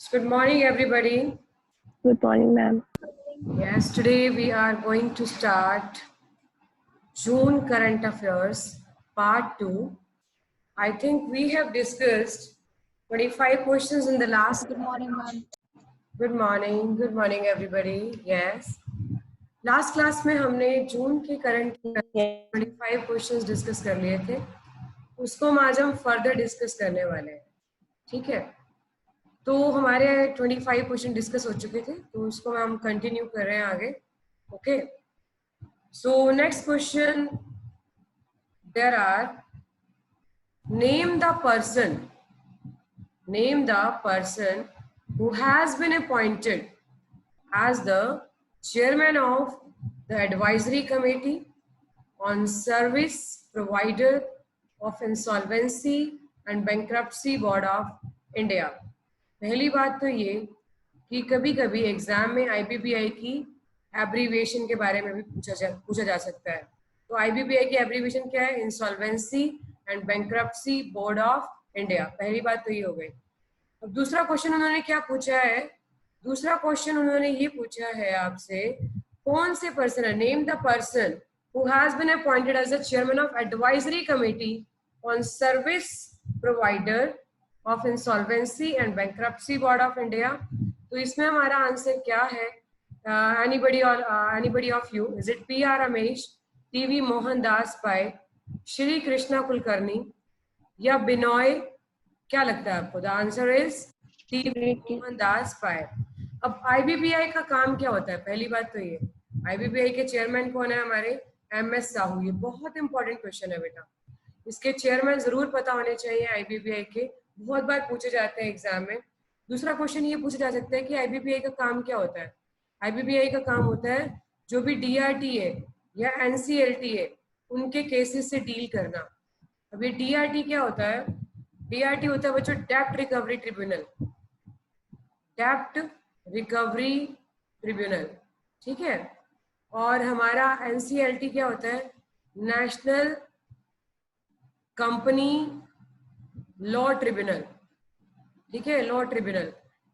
Good morning, everybody. Good morning, ma'am. Yes, today we are going to start June Current Affairs, Part 2. I think we have discussed 25 questions in the last. Good morning, ma'am. Good morning, everybody. Yes. Last class में हमने जून के current 25 questions discuss कर लिए थे, उसको आज हम further discuss करने वाले हैं. ठीक है, तो हमारे 25 क्वेश्चन डिस्कस हो चुके थे, तो उसको हम कंटिन्यू कर रहे हैं आगे. Okay, so next question, there are name the person who has been appointed as the chairman of the advisory committee on service provider of insolvency and bankruptcy board of India. पहली बात तो ये कि कभी कभी एग्जाम में IBPI की abbreviation के बारे में भी पूछा जा सकता है. तो IBPI की एब्रीविएशन क्या है? Insolvency and bankruptcy board of India. पहली बात तो ये हो गई. अब दूसरा क्वेश्चन उन्होंने क्या पूछा है? दूसरा क्वेश्चन उन्होंने ये पूछा है आपसे, कौन से पर्सन है? Name the person who has been appointed as the chairman of advisory committee on service provider of insolvency and bankruptcy board of India. तो इसमें हमारा आंसर क्या है? Anybody of you, is it P.R. Ramesh, T.V. Mohan Das Pai, Shri Krishna Kulkarni या बिनॉय? क्या लगता है आपको? The answer is T V. Mohan Das Pai. अब IBPI का काम क्या होता है? पहली बात तो ये, IBPI के चेयरमैन कौन है? हमारे MS साहू. ये बहुत इंपॉर्टेंट क्वेश्चन है बेटा, इसके चेयरमैन जरूर पता होने चाहिए IBPI के, बहुत बार पूछे जाते हैं एग्जाम में. दूसरा क्वेश्चन ये पूछा जा सकता है कि IBPI का काम क्या होता है? IBPI का काम होता है जो भी DRT है या NCLT है उनके केसेस से डील करना. अब ये DRT क्या होता है? DRT होता है बच्चों डेप्ट रिकवरी ट्रिब्यूनल. डेप्ट रिकवरी ट्रिब्यूनल, ठीक है. और हमारा NCLT क्या होता है? National company law tribunal. ठीक है, लॉ ट्रिब्यूनल.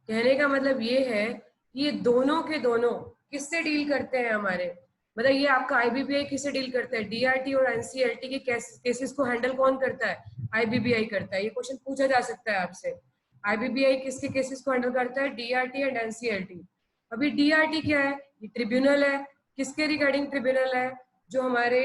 कहने का मतलब ये है कि ये दोनों के दोनों किससे डील करते हैं हमारे? मतलब ये आपका IBPI किससे डील करता है? DRT और NCLT के केसेस को हैंडल कौन करता है? IBPI करता है. ये क्वेश्चन पूछा जा सकता है आपसे. IBPI किसके केसेस को हैंडल करता है? DRT and NCLT. अभी DRT क्या है? ये ट्रिब्यूनल है. किसके रिगार्डिंग ट्रिब्यूनल है? जो हमारे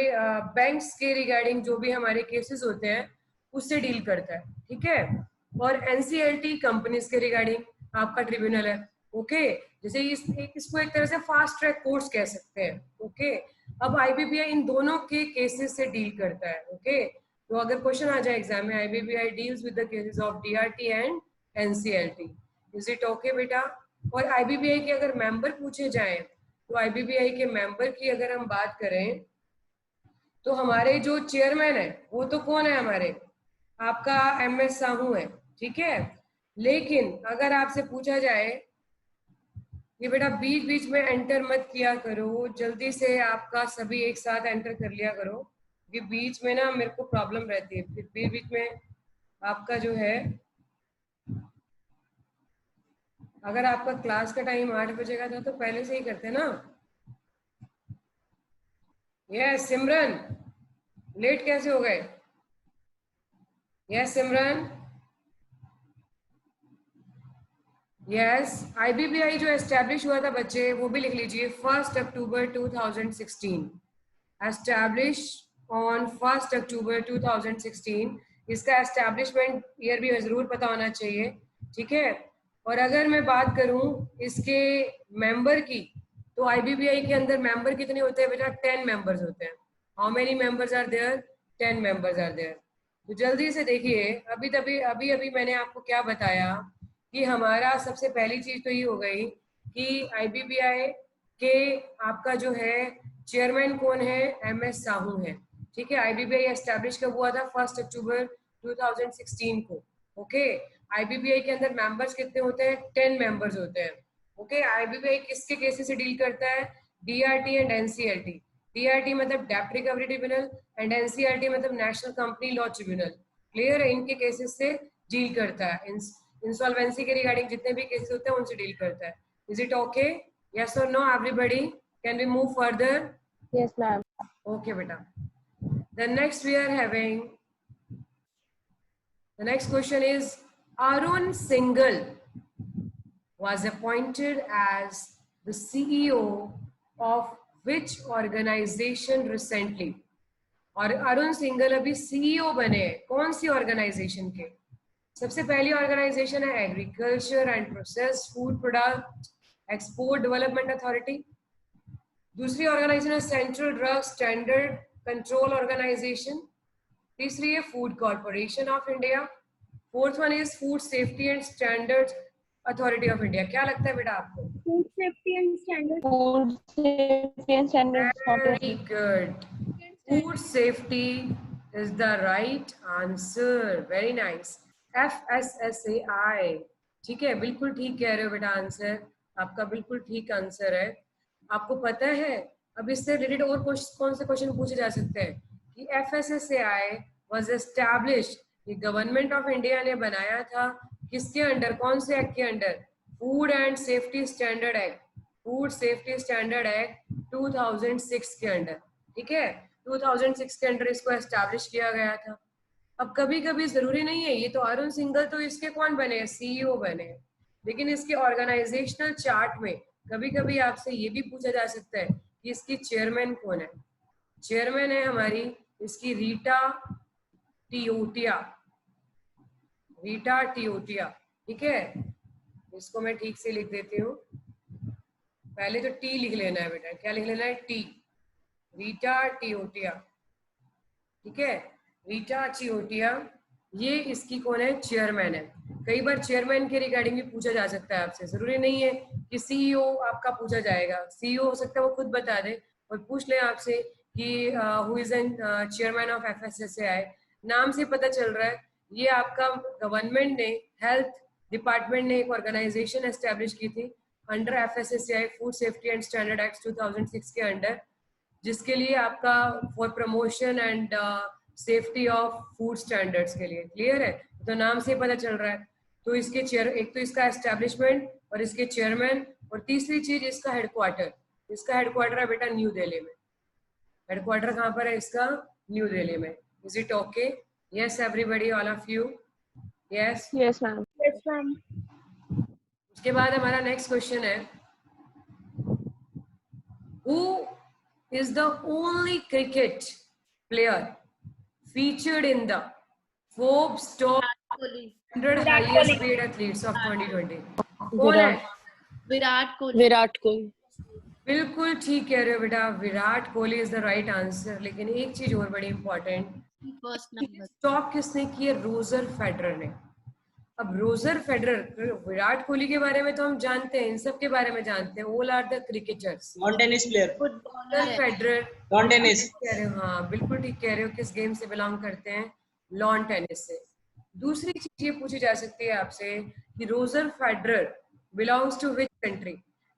बैंक्स के रिगार्डिंग जो भी हमारे केसेस होते हैं उससे डील करता है. ठीक है. और NCLT कंपनीज के रिगार्डिंग आपका ट्रिब्यूनल है. ओके, जैसे इसको एक तरह से फास्ट ट्रैक कोर्ट्स कह सकते हैं. ओके, अब IBPI इन दोनों के केसेस से डील करता है. ओके, तो अगर क्वेश्चन आ जाए एग्जाम में, IBPI deals with the cases of DRT and NCLT. Is it okay बेटा? और IBPI के अगर मेंबर पूछे जाएं, तो IBPI के मेंबर की अगर हम बात करें तो हमारे जो चेयरमैन है वो तो कौन है? हमारे आपका MS साहू है. ठीक है, लेकिन अगर आपसे पूछा जाए ये बेटा बीच बीच में एंटर मत किया करो, जल्दी से आपका सभी एक साथ एंटर कर लिया करो, ये बीच में ना मेरे को प्रॉब्लम रहती है. फिर बीच बीच में आपका जो है, अगर आपका क्लास का टाइम 8 बजे का था तो पहले से ही करते ना. यस सिमरन, लेट कैसे हो गए? यस सिमरन. यस, IBPI जो एस्टैब्लिश हुआ था बच्चे, वो भी लिख लीजिए, 1 अक्टूबर 2016. एस्टैब्लिश ऑन 1 अक्टूबर 2016. इसका एस्टैब्लिशमेंट ईयर भी जरूर पता होना चाहिए. ठीक है. और अगर मैं बात करूं इसके मेंबर की, तो IBPI के अंदर मेंबर कितने होते हैं बेटा? 10 मेंबर्स होते हैं. How many members are there? 10 members are there. तो जल्दी से देखिए, अभी मैंने आपको क्या बताया कि हमारा सबसे पहली चीज तो ये हो गई कि IBPI के आपका जो है चेयरमैन कौन है? MS साहू है. ठीक है. IBPI एस्टैब्लिश कब हुआ था? 1 अक्टूबर 2016 को. ओके, IBPI के अंदर मेंबर्स कितने होते हैं? 10 मेंबर्स होते हैं. ओके, IBPI किसके केसेस से डील करता है? DRT and NCLT. DRT मतलब डेप्ट रिकवरी ट्रिब्यूनल एंड NCLT मतलब national company law tribunal. Clear है? इनके केसेस से डील करता है. इंसॉल्वेंसी के रिगार्डिंग जितने भी केसेस होते हैं उनसे डील करता है. Is it okay? यस और no everybody? Can we move further? Yes, ma'am. Okay, beta. The next we are having, the next question is, Arun Singhal was appointed as the CEO of which organization recently? और अरुण सिंघल अभी CEO बने हैं कौन सी organisation के? सबसे पहली organization है agriculture and processed food product export development authority. दूसरी ऑर्गेनाइजेशन है central drug standard control organization. तीसरी है food corporation of India. Fourth one is food safety and standard authority of India. क्या लगता है बेटा आपको? Food safety and standards. Food safety and standards. Very good. Food safety is the right answer. Very nice. FSSAI. ठीक है, बिल्कुल ठीक कह रहे हो बेटा. आंसर आपका बिल्कुल ठीक आंसर है. आपको पता है अब इससे रिलेटेड और कौन से क्वेश्चन पूछे जा सकते हैं कि FSSAI was established, ये गवर्नमेंट ऑफ इंडिया ने बनाया था किसके अंडर, कौन से एक्ट के under? Food and safety standard act. Food safety standard act 2006 के अंडर. ठीक है, 2006 के अंडर इसको एस्टैब्लिश किया गया था. अब कभी कभी जरूरी नहीं है, ये तो अरुण सिंघल तो इसके कौन बने? सीईओ बने. लेकिन इसके ऑर्गेनाइजेशनल चार्ट में कभी कभी आपसे ये भी पूछा जा सकता है कि इसकी चेयरमैन कौन है. चेयरमैन है हमारी इसकी रीटा टियोटिया. रीटा टियोटिया. ठीक है, इसको मैं ठीक से लिख देती हूँ. पहले तो टी लिख लेना है बेटा. क्या लिख लेना है? टी. रीटा टियोटिया. ठीक है, रीटा टियोटिया. ये इसकी कौन है? चेयरमैन है. कई बार चेयरमैन के रिगार्डिंग भी पूछा जा सकता है आपसे. जरूरी नहीं है कि सीईओ आपका पूछा जाएगा. सीईओ हो सकता है वो खुद बता दे और पूछ ले आपसे कि who is an chairman of FSSAI. नाम से पता चल रहा है ये आपका गवर्नमेंट ने, हेल्थ डिपार्टमेंट ने एक ऑर्गेनाइजेशन एस्टेब्लिश की थी under FSSAI food safety and standard act 2006 के अंडर, जिसके लिए आपका for promotion and safety of food standards के लिए. क्लियर है? तो नाम से पता चल रहा है. तो इसके चेयर, एक तो इसका एस्टेब्लिशमेंट और इसके चेयरमैन, और तीसरी चीज इसका हेडक्वार्टर. इसका हेडक्वार्टर है बेटा न्यू दिल्ली में. हेडक्वार्टर कहाँ पर है इसका? न्यू दिल्ली में. Is it okay? Yes everybody, all of you? Yes. Yes, ma'am. Yes, ma'am. उसके बाद हमारा नेक्स्ट क्वेश्चन है, who is the only cricket player featured in the Forbes top 100 highest paid athletes of 2020? कौन है? विराट कोहली. विराट कोहली. बिल्कुल ठीक कह रहे हो बेटा, Virat Kohli is the right answer. लेकिन एक चीज और बड़ी इंपॉर्टेंट, फर्स्ट नंबर. टॉप किसने की है? रोजर फेडरर ने. अब रोजर फेडरर, विराट कोहली के बारे में तो हम जानते हैं, इन सब के बारे में जानते हैं. All are the cricketers. Lawn tennis player. Roger Federer. Lawn tennis. कह रहे हो? हाँ बिल्कुल ठीक कह रहे हो. किस गेम से बिलोंग करते हैं? लॉन टेनिस से. दूसरी चीज ये पूछी जा सकती है आपसे कि Roger Federer belongs to which country?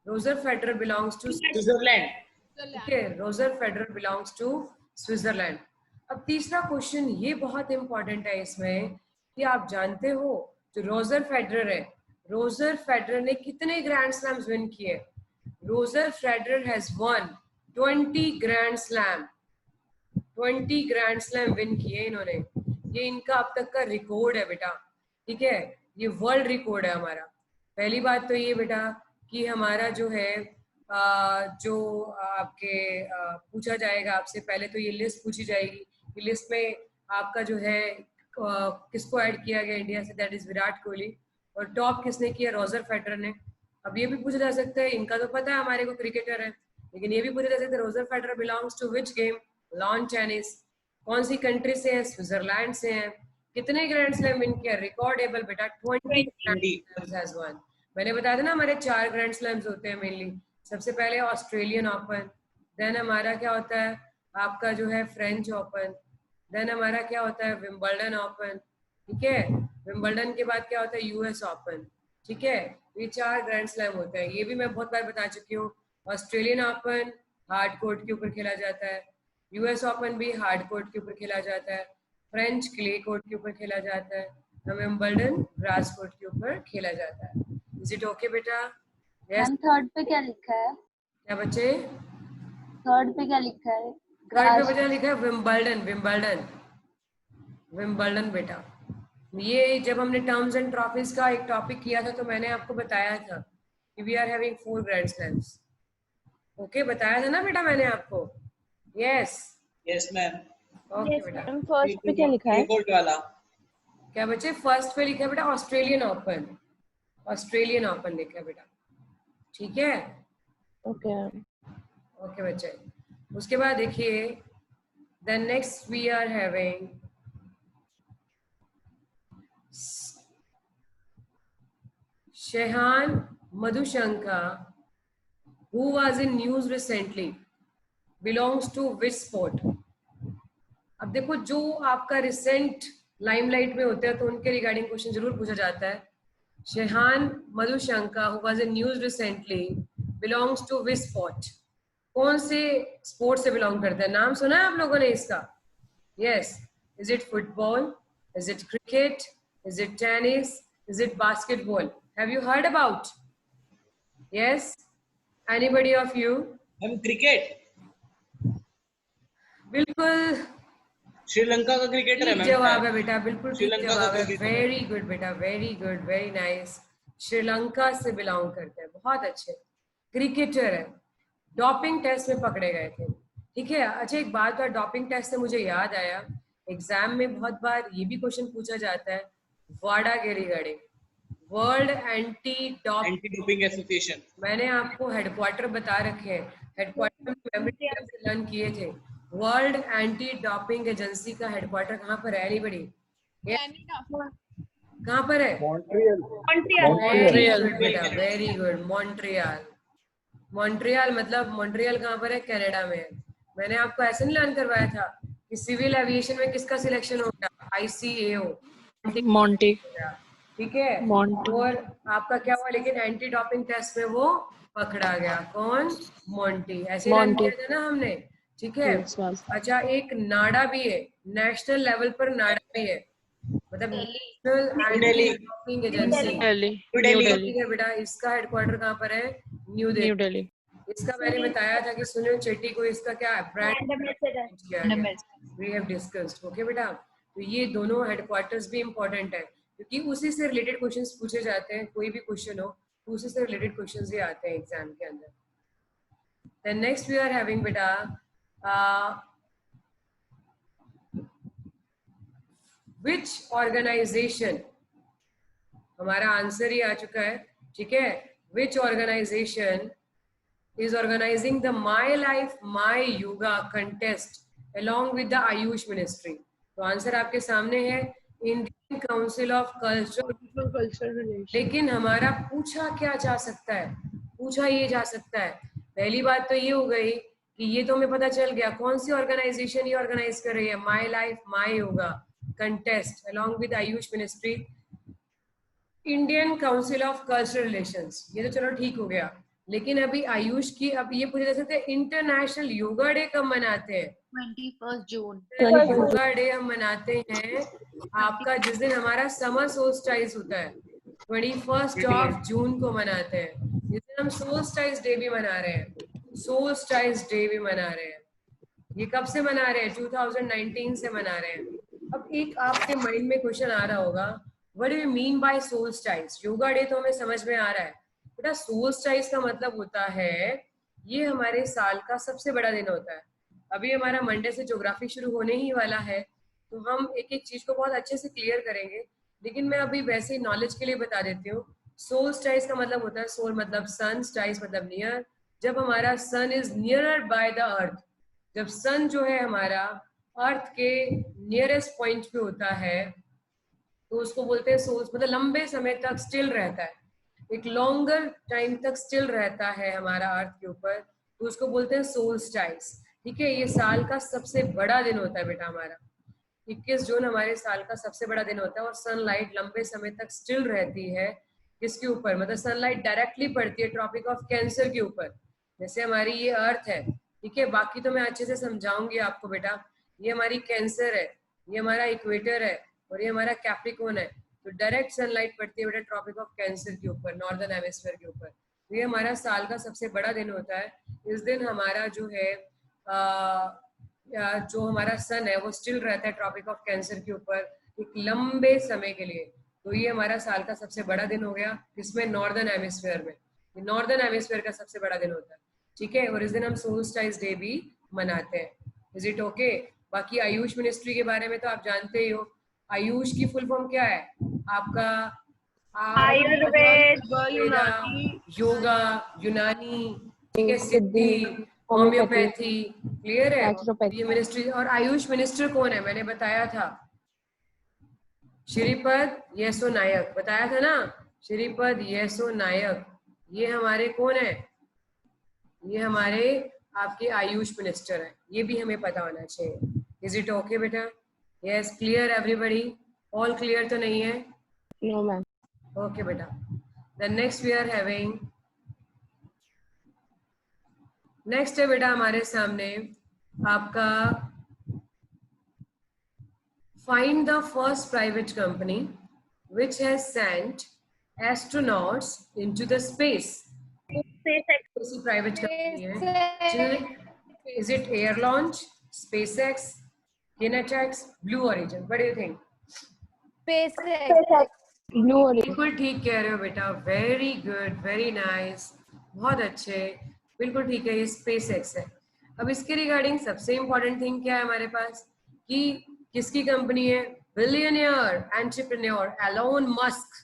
Roger Federer belongs to Switzerland. ठीक है, Roger Federer belongs to Switzerland. अब तीसरा क्वेश्चन ये बहुत इंपॉर्टेंट है इसमें कि आप जानते हो जो रोजर फेडरर है, रोजर फेडरर ने कितने ग्रैंड स्लैम्स विन किए? Roger Federer has one 20 grand slam. 20 grand slam win किए इन्होंने. ये इनका अब तक का रिकॉर्ड है बेटा. ठीक है, ये वर्ल्ड रिकॉर्ड है हमारा. पहली बात तो ये बेटा कि हमारा जो है जो आपके पूछा जाएगा आपसे, पहले तो ये लिस्ट पूछी जाएगी. ये लिस्ट में आपका जो है किसको ऐड किया गया इंडिया से? That is Virat Kohli. और टॉप किसने किया? रोजर फेडरर ने. अब ये भी पूछा जा सकता है, इनका तो पता है हमारे को क्रिकेटर है, लेकिन ये भी पूछा जा सकता है Roger Federer belongs to which game? Lawn tennis. कौन सी कंट्री से है? स्विट्जरलैंड से है. कितने ग्रैंड स्लैम विन किया? रिकॉर्डेबल बेटा 20 ग्रैंड स्लैम्स वन. मैंने बताया था ना हमारे 4 ग्रैंड स्लैम्स होते हैं मेनली. सबसे पहले ऑस्ट्रेलियन ओपन, देन हमारा क्या होता है आपका जो है फ्रेंच ओपन, देन हमारा क्या होता है विंबलडन ओपन. ठीक है, विंबलडन के बाद क्या होता है? US open. ठीक है, ये 4 ग्रैंड स्लैम होते हैं. ये भी मैं बहुत बार बता चुकी हूँ. ऑस्ट्रेलियन ओपन हार्ड कोर्ट के ऊपर खेला जाता है. US ओपन भी हार्ड कोर्ट के ऊपर खेला जाता है. फ्रेंच क्ले कोर्ट के ऊपर खेला जाता है. विंबलडन ग्रास कोर्ट के ऊपर खेला जाता है। इज इट ओके बेटा? यस। मैम थर्ड पे क्या लिखा है? क्या बच्चे? थर्ड पे क्या लिखा है? थर्ड पे बच्चा लिखा है विंबलडन, विंबलडन, विंबलडन बेटा। ये जब हमने टर्म्स एंड ट्रॉफीज का एक टॉपिक किया था तो मैंने आपको बताया था कि we are having 4 grand slams. Okay, बताया था ना बेटा मैंने आपको? यस। Yes ma'am. ओके बेटा। मैम फर्स्ट पे क्या लिखा है? गोल्ड वाला। क्या बच्चे? फर्स्ट पे लिखा है बेटा ऑस्ट्रेलियन ओपन, ऑस्ट्रेलियन ओपन लिखा है बेटा, ठीक है? ओके। ओके बच्चे, उसके बाद देखिए then next we are having Shehan Madushanka who was in news recently belongs to which sport? अब देखो जो आपका रिसेंट लाइमलाइट में होते हैं तो उनके रिगार्डिंग क्वेश्चन जरूर पूछा जाता है। Shehan Madushanka who was in news recently belongs to which sport? कौन से स्पोर्ट से बिलोंग करते हैं? नाम सुना है आप लोगों ने इसका? Yes. Is it football? Is it cricket? Is it tennis? Is it basketball? Have you heard about? Yes, anybody of you? Ma'am cricket. बिल्कुल श्रीलंका का क्रिकेटर है ठीक मैम। जवाब है बेटा, बिल्कुल ठीक श्रीलंका जवाब का है। क्रिकेटर है। वेरी गुड बेटा, very good, very nice. Sri Lanka से बिलोंग करते हैं, बहुत अच्छे। क्रिकेटर है, डॉपिंग टेस्ट में पकड़े गए थे, ठीक है? अच्छा एक बात का डॉपिंग टेस्ट से मुझे याद आया, एग्जाम में बहुत बार ये भी क्वेश्चन पूछा जाता है, वाडा के regarding, world anti doping association. मैंने आपको हेडक्वार्टर बता रखे हैं, हेडक्वार्टर मेमोरी से लर्न किए थे। वर्ल्ड एंटी डोपिंग एजेंसी का हेडक्वार्टर कहाँ पर है? एनीबॉडी? कहाँ पर है? मॉन्ट्रियल बेटा, वेरी गुड, मॉन्ट्रियल। मॉन्ट्रियल मतलब मॉन्ट्रियल कहाँ पर है? कनाडा में है। मैंने आपको ऐसे नहीं लर्न करवाया था कि सिविल एविएशन में किसका सिलेक्शन हो गया? ICAO, Monty. ठीक है? और आपका क्या हुआ लेकिन एंटी डोपिंग टेस्ट में वो पकड़ा गया। कौन? मोंटी। ऐसे लर्न किया था ना हमने, ठीक है? अच्छा एक नाडा भी है, नेशनल लेवल पर नाडा भी है, मतलब नेशनल एंटी डोपिंग एजेंसी। ठीक है बेटा, इसका हेडक्वार्टर कहाँ पर है? न्यू दिल्ली। इसका मैंने बताया था कि सुनील शेट्टी को इसका क्या brand we have discussed. Okay बेटा, तो ये दोनों हेडक्वार्टर्स भी इंपॉर्टेंट है क्योंकि उसी से रिलेटेड क्वेश्चंस पूछे जाते हैं। कोई भी क्वेश्चन हो तो उसी से रिलेटेड क्वेश्चंस ही आते हैं एग्जाम के अंदर। Then next we are having बेटा विच ऑर्गेनाइजेशन, हमारा आंसर ही आ चुका है, ठीक है? विच organisation is organizing the My Life My Yoga contest along with the Ayush Ministry? तो आंसर आपके सामने है, Indian council of cultural relations. लेकिन हमारा पूछा क्या जा सकता है? पूछा ये जा सकता है, पहली बात तो ये हो गई कि ये तो हमें पता चल गया कौन सी ऑर्गेनाइजेशन ये ऑर्गेनाइज कर रही है, my life my yoga contest along with Ayush ministry, Indian council of cultural relations. ये तो चलो ठीक हो गया, लेकिन अभी आयुष की अब ये पूछा जा सकता है इंटरनेशनल योगा डे कब मनाते हैं? 21 जून। योगा डे हम मनाते हैं आपका जिस दिन हमारा समर सोल्स्टाइस होता है, 21 जून को मनाते हैं, जिस दिन हम सोल्स्टाइस डे भी मना रहे हैं। सोल्स्टाइस डे भी मना रहे हैं, ये कब से मना रहे हैं? 2019 से मना रहे हैं। अब एक आपके माइंड में क्वेश्चन आ रहा होगा, what do you mean by solstice? Yoga day तो हमें समझ में आ रहा है बेटा, सोल्स्टाइस का मतलब होता है ये हमारे साल का सबसे बड़ा दिन होता है। अभी हमारा मंडे से ज्योग्राफी शुरू होने ही वाला है, तो हम एक एक चीज को बहुत अच्छे से क्लियर करेंगे, लेकिन मैं अभी वैसे ही नॉलेज के लिए बता देती हूँ। सोल्स्टाइस का मतलब होता है, सोल मतलब सन, स्टाइस मतलब नियर। जब हमारा sun is nearer by the earth, जब सन जो है हमारा अर्थ के नियरेस्ट पॉइंट पे होता है तो उसको बोलते हैं सोल्स, मतलब लंबे समय तक स्टिल रहता है, एक लॉन्गर टाइम तक स्टिल रहता है हमारा अर्थ के ऊपर, तो उसको बोलते हैं सोल्स्टाइस। ठीक है, ये साल का सबसे बड़ा दिन होता है बेटा हमारा। 21 जून हमारे साल का सबसे बड़ा दिन होता है और सनलाइट लंबे समय तक स्टिल रहती है किसके ऊपर? मतलब सनलाइट डायरेक्टली पड़ती है ट्रॉपिक ऑफ कैंसर के ऊपर, जैसे हमारी ये अर्थ है। ठीक है, बाकी तो मैं अच्छे से समझाऊंगी आपको बेटा। ये हमारी कैंसर है, ये हमारा इक्वेटर है और ये हमारा कैप्रिकॉर्न है। तो डायरेक्ट सनलाइट पड़ती है बेटा ट्रॉपिक ऑफ कैंसर के ऊपर, नॉर्दर्न हेमिस्फीयर के ऊपर। तो ये हमारा साल का सबसे बड़ा दिन होता है। इस दिन हमारा जो है जो हमारा सन है वो स्टिल रहता है ट्रॉपिक ऑफ कैंसर के ऊपर एक लंबे समय के लिए। तो ये हमारा साल का सबसे बड़ा दिन हो गया, इसमें नॉर्दर्न हेमिस्फीयर में, नॉर्दर्न हेमिस्फीयर का सबसे बड़ा दिन होता है, ठीक है। और इस दिन हम सोल्स्टाइस डे भी मनाते हैं। Is it okay? बाकी आयुष मिनिस्ट्री के बारे में तो आप जानते ही हो। आयुष की फुल फॉर्म क्या है आपका? आयुर्वेद, योगा, यूनानी, ठीक है, सिद्धि, होम्योपैथी, क्लियर है? ये मिनिस्ट्री। और आयुष मिनिस्टर कौन है? मैंने बताया था श्रीपद येसो नायक, बताया था ना, श्रीपद येसो नायक। ये हमारे कौन है? ये हमारे आपके आयुष मिनिस्टर है। ये भी हमें पता होना चाहिए। इज इट ओके बेटा? Yes, clear everybody? All clear तो नहीं है? No ma'am. ओके बेटा। The next we are having, next है बेटा हमारे सामने आपका find the first private company which has sent astronauts into the space. किसी प्राइवेट कंपनी है? Is it Air Launch, SpaceX, Kinetics, Blue Origin? What do you think? Blue origin. बिल्कुल ठीक कह रहे हो बेटा, वेरी गुड, वेरी नाइस, बहुत अच्छे, बिल्कुल ठीक है, ये SpaceX है। अब इसके रिगार्डिंग सबसे इम्पोर्टेंट थिंग क्या है हमारे पास कि किसकी कंपनी है? Billionaire entrepreneur Elon Musk.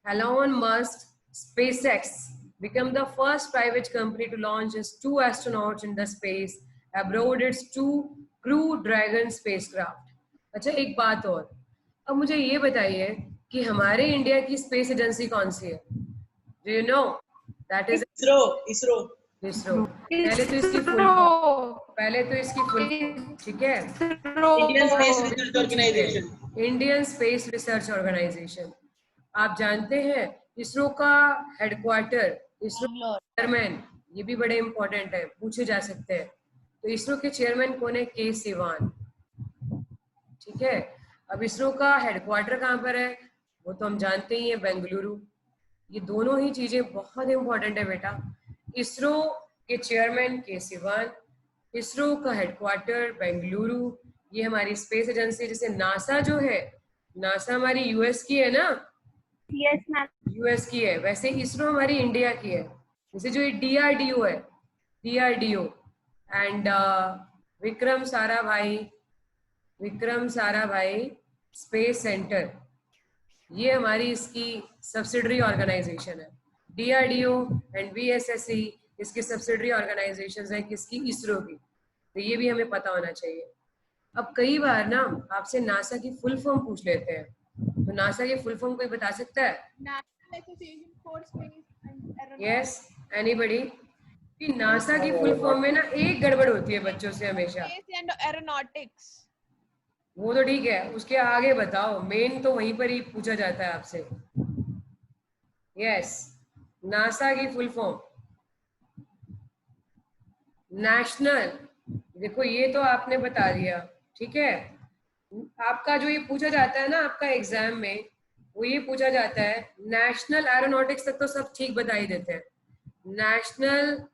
Elon Musk, SpaceX became the first private company to launch its 2 astronauts in the space aboard its 2 Crew Dragon spacecraft. अच्छा, एक बात और, अब मुझे ये बताइए कि हमारे इंडिया की स्पेस एजेंसी कौन सी है? Do you know? That is ISRO. ISRO. पहले तो इसकी फुल फॉर्म, ठीक है, Indian space research organization. Indian space research organization. आप जानते हैं इसरो का हेडक्वार्टर, इसरो चेयरमैन, ये भी बड़े इंपॉर्टेंट है, पूछे जा सकते हैं। तो इसरो के चेयरमैन कौन है? के सिवान, ठीक है। अब इसरो का हेडक्वार्टर कहाँ पर है? वो तो हम जानते ही है, बेंगलुरु। ये दोनों ही चीजें बहुत इंपॉर्टेंट है बेटा। इसरो के चेयरमैन के सिवान, इसरो का हेडक्वार्टर बेंगलुरु। ये हमारी स्पेस एजेंसी, जैसे नासा जो है, नासा हमारी यूएस की है ना, यस मैम। यूएस की है, वैसे इसरो हमारी इंडिया की है। जैसे जो ये डीआरडीओ है, DRDO and Vikram Sarabhai space centre, ये हमारी इसकी सब्सिडरी ऑर्गेनाइजेशन है। डीआरडीओ एंड वीएसएससी इसकी सब्सिडरी ऑर्गेनाइजेशन है किसकी? इसरो की। तो ये भी हमें पता होना चाहिए। अब कई बार ना आपसे नासा की फुल फॉर्म पूछ लेते हैं, तो नासा की फुल फॉर्म कोई बता सकता है? Yes, anybody? कि नासा की फुल फॉर्म में ना एक गड़बड़ होती है बच्चों से हमेशा। एरोनॉटिक्स। वो तो ठीक है, उसके आगे बताओ, मेन तो वहीं पर ही पूछा जाता है आपसे। यस, नासा की फुल फॉर्म नेशनल, देखो ये तो आपने बता दिया, ठीक है। आपका जो ये पूछा जाता है ना आपका एग्जाम में, वो ये पूछा जाता है नेशनल एरोनॉटिक्स तक तो सब ठीक बता ही देते हैं। National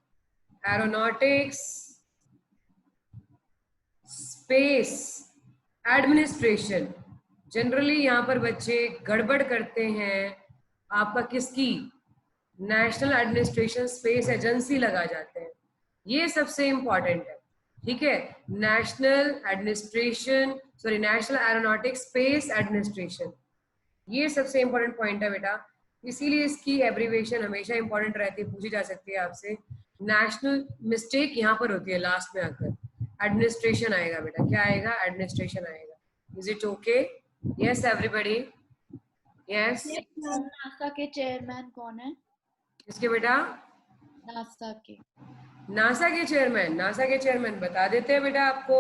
aeronautics space administration. Generally यहाँ पर बच्चे गड़बड़ करते हैं, आपका किसकी? नेशनल एडमिनिस्ट्रेशन स्पेस एजेंसी लगा जाते हैं। ये सबसे इंपॉर्टेंट है, ठीक है। नेशनल एरोनॉटिक्स स्पेस एडमिनिस्ट्रेशन, ये सबसे इंपॉर्टेंट पॉइंट है बेटा। इसीलिए इसकी एब्रीविएशन हमेशा इंपॉर्टेंट रहती है, पूछी जा सकती है आपसे। नेशनल मिस्टेक यहाँ पर होती है लास्ट में आकर, एडमिनिस्ट्रेशन आएगा बेटा। क्या आएगा? एडमिनिस्ट्रेशन आएगा। Is it okay? Yes everybody? Yes. NASA के चेयरमैन कौन है? इसके बेटा नासा के नासा के चेयरमैन बता देते हैं बेटा आपको।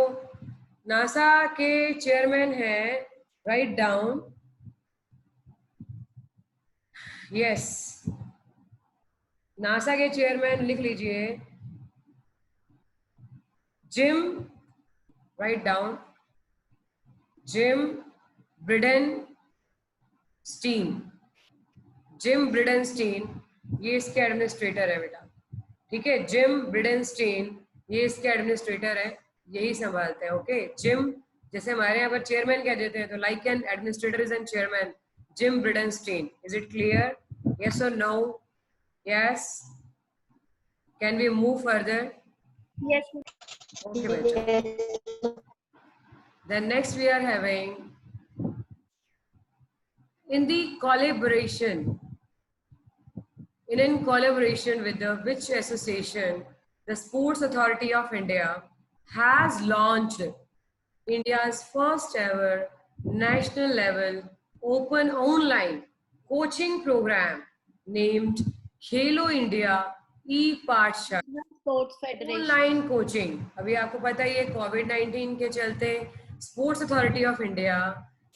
नासा के चेयरमैन है, राइट डाउन, यस, नासा के चेयरमैन लिख लीजिए, Jim, write down, Jim Bridenstine, Jim Bridenstine, ये इसके एडमिनिस्ट्रेटर है बेटा, ठीक है। जिम ब्रिडेनस्टीन ये इसके एडमिनिस्ट्रेटर है, यही संभालते हैं, ओके। जिम, जैसे हमारे यहाँ पर चेयरमैन कह देते हैं, तो like an administrator is an chairman, Jim Bridenstine. Is it clear? Yes और no? Yes, can we move further? Yes. Okay, beta. Then next we are having in collaboration with the which association the Sports Authority of India has launched India's first ever national level open online coaching program named Khelo India e-Pathshala। Sports federation. Online coaching, अभी आपको पता ही है कोविड-19 के चलते sports authority of India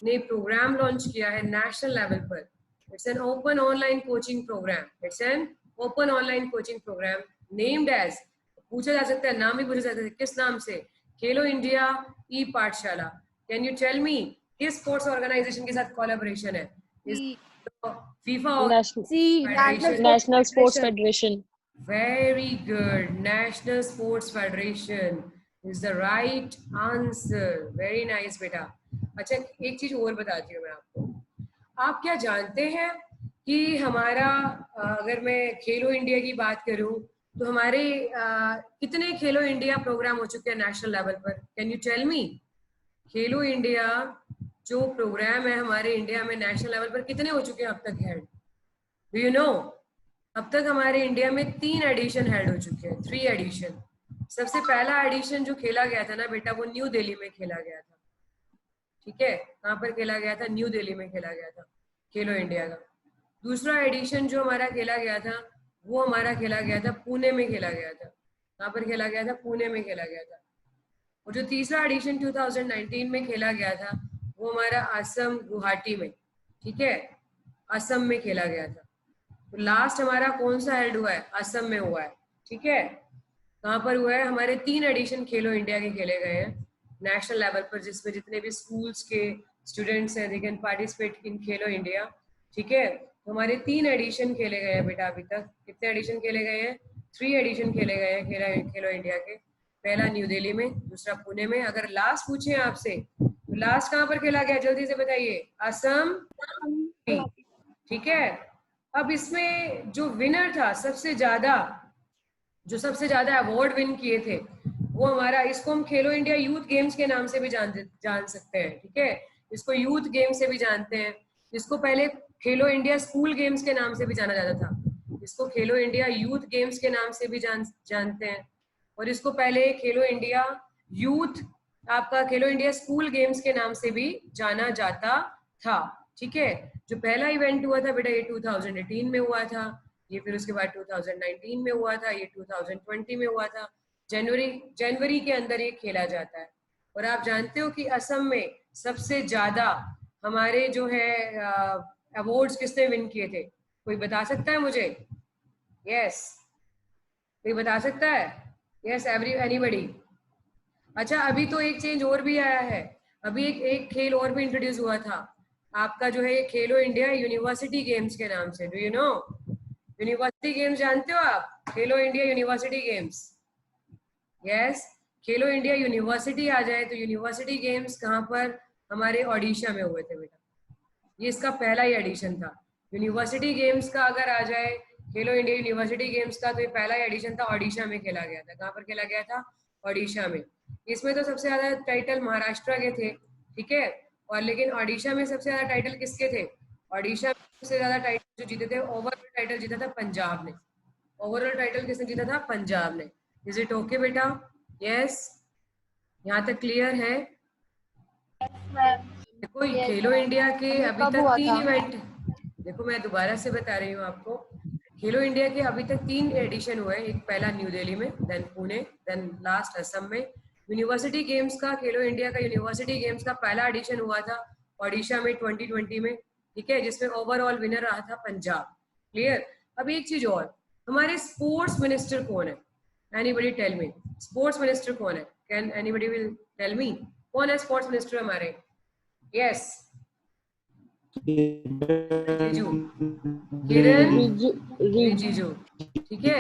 ने program launch किया है नेशनल लेवल पर। It's an open online coaching program, it's an open online coaching program named as, पूछा जा सकता है, नाम ही पूछा जा सकता है, किस नाम से? खेलो इंडिया ई पाठशाला। कैन यू टेल मी किस स्पोर्ट्स ऑर्गेनाइजेशन के साथ कोलैबोरेशन है? FIFA national sports federation. Very good. National Sports Federation is the right answer. Very nice बेटा। अच्छा, एक चीज और बताती हूँ मैं आपको। आप क्या जानते हैं कि हमारा, अगर मैं खेलो इंडिया की बात करूँ तो हमारे कितने खेलो इंडिया प्रोग्राम हो चुके हैं नेशनल लेवल पर? Can you tell me? Khelo India जो प्रोग्राम है हमारे इंडिया में नेशनल लेवल पर कितने हो चुके हैं अब तक हेड? Do you know? अब तक हमारे इंडिया में 3 एडिशन हेड हो चुके हैं, 3 एडिशन। सबसे पहला एडिशन जो खेला गया था ना बेटा, वो न्यू दिल्ली में खेला गया था, ठीक है। कहाँ पर खेला गया था? न्यू दिल्ली में खेला गया था खेलो इंडिया का। दूसरा एडिशन जो हमारा खेला गया था वो हमारा खेला गया था पुणे में खेला गया था। कहाँ पर खेला गया था? पुणे में खेला गया था। और जो तीसरा एडिशन 2019 में खेला गया था वो हमारा असम गुवाहाटी में, ठीक है, असम में खेला गया था। तो लास्ट हमारा कौन सा हेल्ड हुआ है? असम में हुआ है, ठीक है। कहाँ पर हुआ है? हमारे 3 एडिशन खेलो इंडिया के खेले गए हैं नेशनल लेवल पर, जिसमें जितने भी स्कूल्स के स्टूडेंट्स हैं they can participate in Khelo India, ठीक है। तो हमारे 3 एडिशन खेले गए हैं बेटा अभी तक। कितने एडिशन खेले गए हैं? 3 एडिशन खेले गए हैं खेलो इंडिया के। पहला न्यू दिल्ली में, दूसरा पुणे में। अगर लास्ट पूछे आपसे तो लास्ट कहाँ पर खेला गया? जल्दी से बताइए। असम, ठीक है। अब इसमें जो विनर था, सबसे ज्यादा अवार्ड विन किए थे वो हमारा, इसको हम खेलो इंडिया यूथ गेम्स के नाम से भी जान सकते हैं, ठीक है। इसको यूथ गेम्स से भी जानते हैं। इसको पहले खेलो इंडिया स्कूल गेम्स के नाम से भी जाना जाता था, इसको खेलो इंडिया यूथ गेम्स के नाम से भी जानते हैं। और इसको पहले खेलो इंडिया यूथ, आपका खेलो इंडिया स्कूल गेम्स के नाम से भी जाना जाता था, ठीक है। जो पहला इवेंट हुआ था बेटा ये 2018 में हुआ था, ये फिर उसके बाद 2019 में हुआ था, ये 2020 में हुआ था। जनवरी के अंदर ये खेला जाता है। और आप जानते हो कि असम में सबसे ज्यादा हमारे जो है अवार्ड्स किसने विन किए थे? कोई बता सकता है मुझे? यस, कोई बता सकता है? Yes, anybody? अच्छा, अभी तो एक चेंज और भी आया है, अभी एक खेल और भी इंट्रोड्यूस हुआ था आपका, जो है खेलो इंडिया यूनिवर्सिटी गेम्स के नाम से। Do you know? University games जानते हो आप? खेलो इंडिया यूनिवर्सिटी गेम्स। यस, खेलो इंडिया यूनिवर्सिटी आ जाए तो यूनिवर्सिटी गेम्स कहाँ पर? हमारे ओडिशा में हुए थे बेटा। ये इसका पहला ही एडिशन था। यूनिवर्सिटी गेम्स का अगर आ जाए, खेलो इंडिया यूनिवर्सिटी गेम्स का, तो ये पहला ही एडिशन था, ओडिशा में खेला गया था। कहाँ पर खेला गया था? ओडिशा में। इसमें तो सबसे ज्यादा टाइटल महाराष्ट्र के थे, ठीक है। और लेकिन ओडिशा में सबसे ज्यादा टाइटल किसके थे? ओडिशा में सबसे ज्यादा टाइटल जो जीते थे, ओवरऑल टाइटल जीता था पंजाब ने। ओवरऑल टाइटल किसने जीता था? पंजाब ने। इज इट ओके बेटा? यस, यहाँ तक क्लियर है? देखो खेलो इंडिया के अभी तक 3 इवेंट, देखो मैं दोबारा से बता रही हूँ आपको, खेलो इंडिया के अभी तक 3 एडिशन हुए। एक पहला न्यू दिल्ली में, then Pune, then last Assam में। यूनिवर्सिटी गेम्स का, खेलो इंडिया का यूनिवर्सिटी गेम्स का पहला एडिशन हुआ था ओडिशा में 2020 में, ठीक है, जिसमें ओवरऑल विनर रहा था पंजाब। क्लियर? अब एक चीज और, हमारे स्पोर्ट्स मिनिस्टर कौन है? Anybody tell me, sports minister कौन है? Can anybody will tell me कौन है स्पोर्ट्स मिनिस्टर हमारे? यस, रिजिजू, किरण रिजिजू, ठीक है,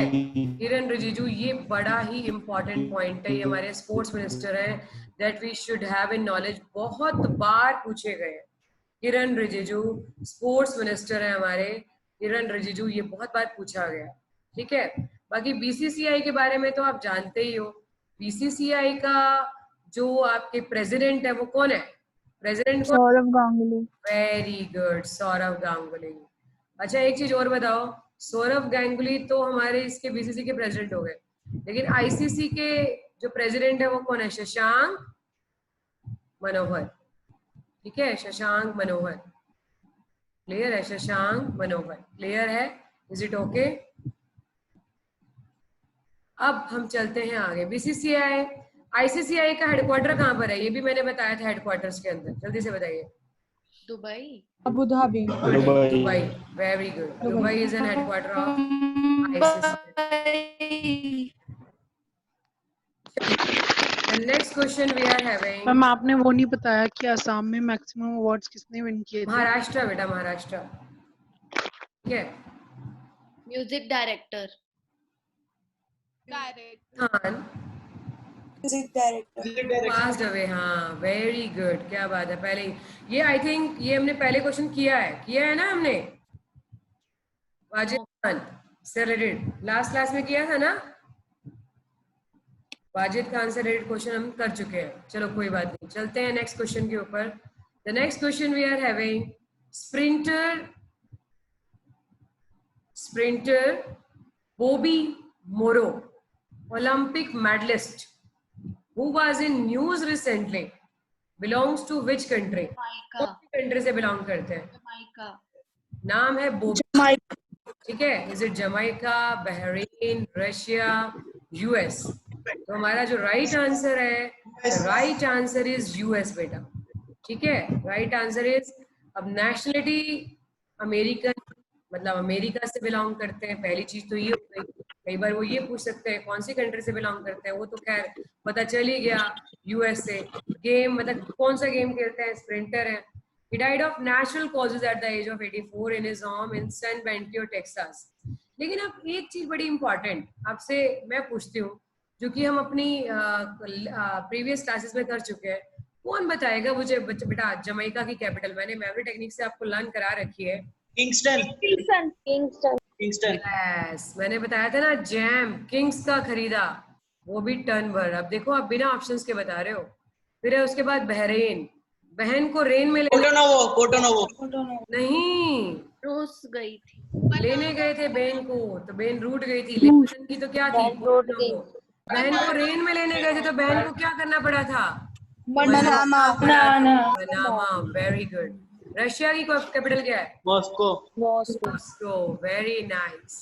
किरण रिजिजू। ये बड़ा ही इंपॉर्टेंट पॉइंट है, ये हमारे स्पोर्ट्स मिनिस्टर हैं, that we should have in knowledge, बहुत बार पूछे गए हैं। किरण रिजिजू स्पोर्ट्स मिनिस्टर हैं हमारे, किरण रिजिजू, ये बहुत बार पूछा गया, ठीक है। बाकी बीसीसीआई के बारे में तो आप जानते ही हो, बीसीसीआई का जो आपके प्रेसिडेंट है वो कौन है? प्रेसिडेंट कौन? सौरव गांगुली। Very good, Sourav Ganguly. अच्छा एक चीज और बताओ, सौरव गांगुली तो हमारे इसके बीसीसी के प्रेसिडेंट हो गए, लेकिन आईसीसी के जो प्रेसिडेंट है वो कौन है? शशांक मनोहर, ठीक है, शशांक मनोहर, क्लियर है? शशांक मनोहर, क्लियर है? Is it okay? अब हम चलते हैं आगे। बीसीसीआई, आईसीसीआई का हेडक्वार्टर कहाँ पर है? ये भी मैंने बताया था हेडक्वार्टर्स के अंदर, जल्दी से बताइए। Dubai. Abu Dhabi. Dubai, very good, Dubai is an headquarter of ICC. The next question we are having, ma'am आपने वो नहीं बताया कि असम में मैक्सिमम अवार्ड्स किसने विन किए थे? महाराष्ट्र बेटा, महाराष्ट्र, ठीक है। Music director. Khan passed away, हाँ वेरी गुड, क्या बात है। पहले ये आई थिंक ये हमने पहले क्वेश्चन किया है ना हमने, वाजिद खान से रिलेटेड लास्ट क्लास में किया था ना, वाजिद खान से रिलेटेड क्वेश्चन हम कर चुके हैं। चलो कोई बात नहीं, चलते हैं नेक्स्ट क्वेश्चन के ऊपर। The next question we are having, sprinter Bobby Morrow, Olympic medalist who was in news recently, belongs to which country? Jamaica. कौन सी कंट्री से बिलोंग करते हैं? जमाइका। नाम है बॉबी, ठीक है। Is it Jamaica, Bahrain, Russia, US? तो हमारा जो राइट आंसर है, राइट आंसर इज यूएस बेटा, ठीक है, राइट आंसर इज। अब नेशनलिटी अमेरिकन, मतलब अमेरिका से बिलोंग करते हैं, पहली चीज तो ये हो गई। कई बार वो ये पूछ सकते हैं कौन सी कंट्री से बिलोंग करते हैं, वो तो खैर पता चल ही गया, यूएस से। गेम मतलब कौन सा गेम खेलते हैं? स्प्रिंटर है। He died of natural causes at the age of 84 in his home in San Benito, Texas. लेकिन अब एक चीज बड़ी इंपॉर्टेंट आपसे मैं पूछती हूँ, जो कि हम अपनी प्रीवियस क्लासेस में कर चुके हैं, कौन बताएगा मुझे बेटा जमैका की कैपिटल? मैंने मेमोरी टेक्निक से आपको लर्न करा रखी है। किंगस्टन। किंगस्टन। किंगस्टन। यस, मैंने बताया था ना, जैम किंग्स का खरीदा, वो भी टर्न भर। अब देखो आप बिना ऑप्शंस के बता रहे हो। फिर है उसके बाद बहरीन, बहन को रेन में पोर्टोनोवो। नहीं, रूस गई थी। लेने गए थे बहन को, तो बहन रूठ गई थी। लेकिन की तो क्या थी? बहन को रेन में लेने गए थे, तो बहन को क्या करना पड़ा था? Manama, very good. रशिया की कैपिटल क्या है? Moscow, very nice.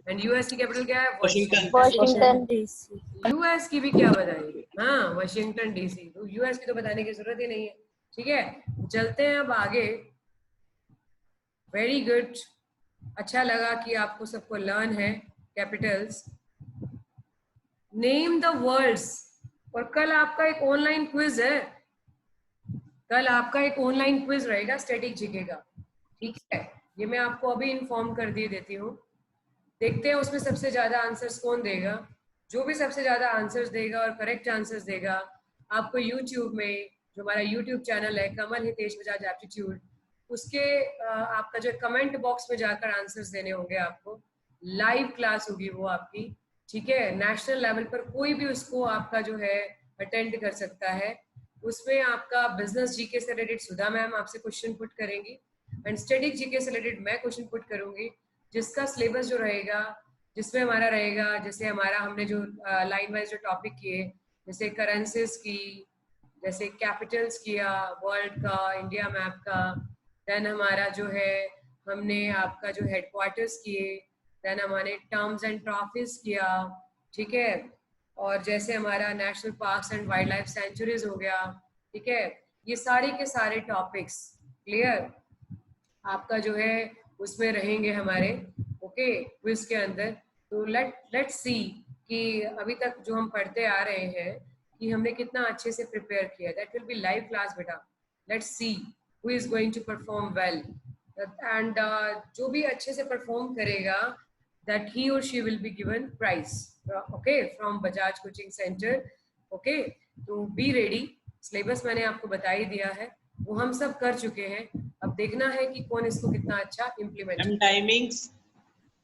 And US की कैपिटल क्या है? Washington DC. यूएस की भी क्या बताइए? हाँ, वाशिंगटन डीसी। तो यूएस की तो बताने की जरूरत ही नहीं है, ठीक है। चलते हैं अब आगे। वेरी गुड, अच्छा लगा कि आपको सबको लर्न है कैपिटल्स। नेम द वर्ड्स, और कल आपका एक ऑनलाइन क्विज है, कल आपका एक ऑनलाइन क्विज रहेगा स्टैटिक जीके का, ठीक है। ये मैं आपको अभी इन्फॉर्म कर दिए देती हूँ। देखते हैं उसमें सबसे ज्यादा आंसर्स कौन देगा। जो भी सबसे ज्यादा आंसर्स देगा और करेक्ट आंसर्स देगा, आपको यूट्यूब में, जो हमारा यूट्यूब चैनल है कमल हितेश बजाज एप्टीट्यूड, उसके आपका जो कमेंट बॉक्स में जाकर आंसर्स देने होंगे आपको। लाइव क्लास होगी वो आपकी, ठीक है। नेशनल लेवल पर कोई भी उसको आपका जो है अटेंड कर सकता है। उसमें आपका बिजनेस जीके से रिलेटेड सुधा मैम आपसे क्वेश्चन पुट करेंगी, एंड स्टैटिक जीके से रिलेटेड मैं क्वेश्चन पुट करूंगी, जिसका सिलेबस जो रहेगा, जिसमें हमारा रहेगा, जैसे हमारा हमने जो लाइन वाइज जो टॉपिक किए, जैसे करेंसीज की, जैसे कैपिटल्स किया वर्ल्ड का, इंडिया मैप का, देन हमारा जो है हमने आपका जो हेडक्वार्टर्स किए, देन हमारे टर्म्स एंड ट्रॉफीज किया, ठीक है। और जैसे हमारा national parks and wild life sanctuaries हो गया, ठीक है। ये सारे के सारे टॉपिक्स क्लियर आपका जो है उसमें रहेंगे हमारे, ओके, क्विज के अंदर। तो लेट्स सी कि अभी तक जो हम पढ़ते आ रहे हैं कि हमने कितना अच्छे से प्रिपेयर किया। That will be live class बेटा, let's see who is going to perform well, and जो भी अच्छे से perform करेगा, that he or she will be given prize, okay, from Bajaj Coaching Center. Okay, तो be ready. सिलेबस मैंने आपको बता ही दिया है, वो हम सब कर चुके हैं. अब देखना है कि कौन इसको कितना अच्छा इम्प्लीमेंट.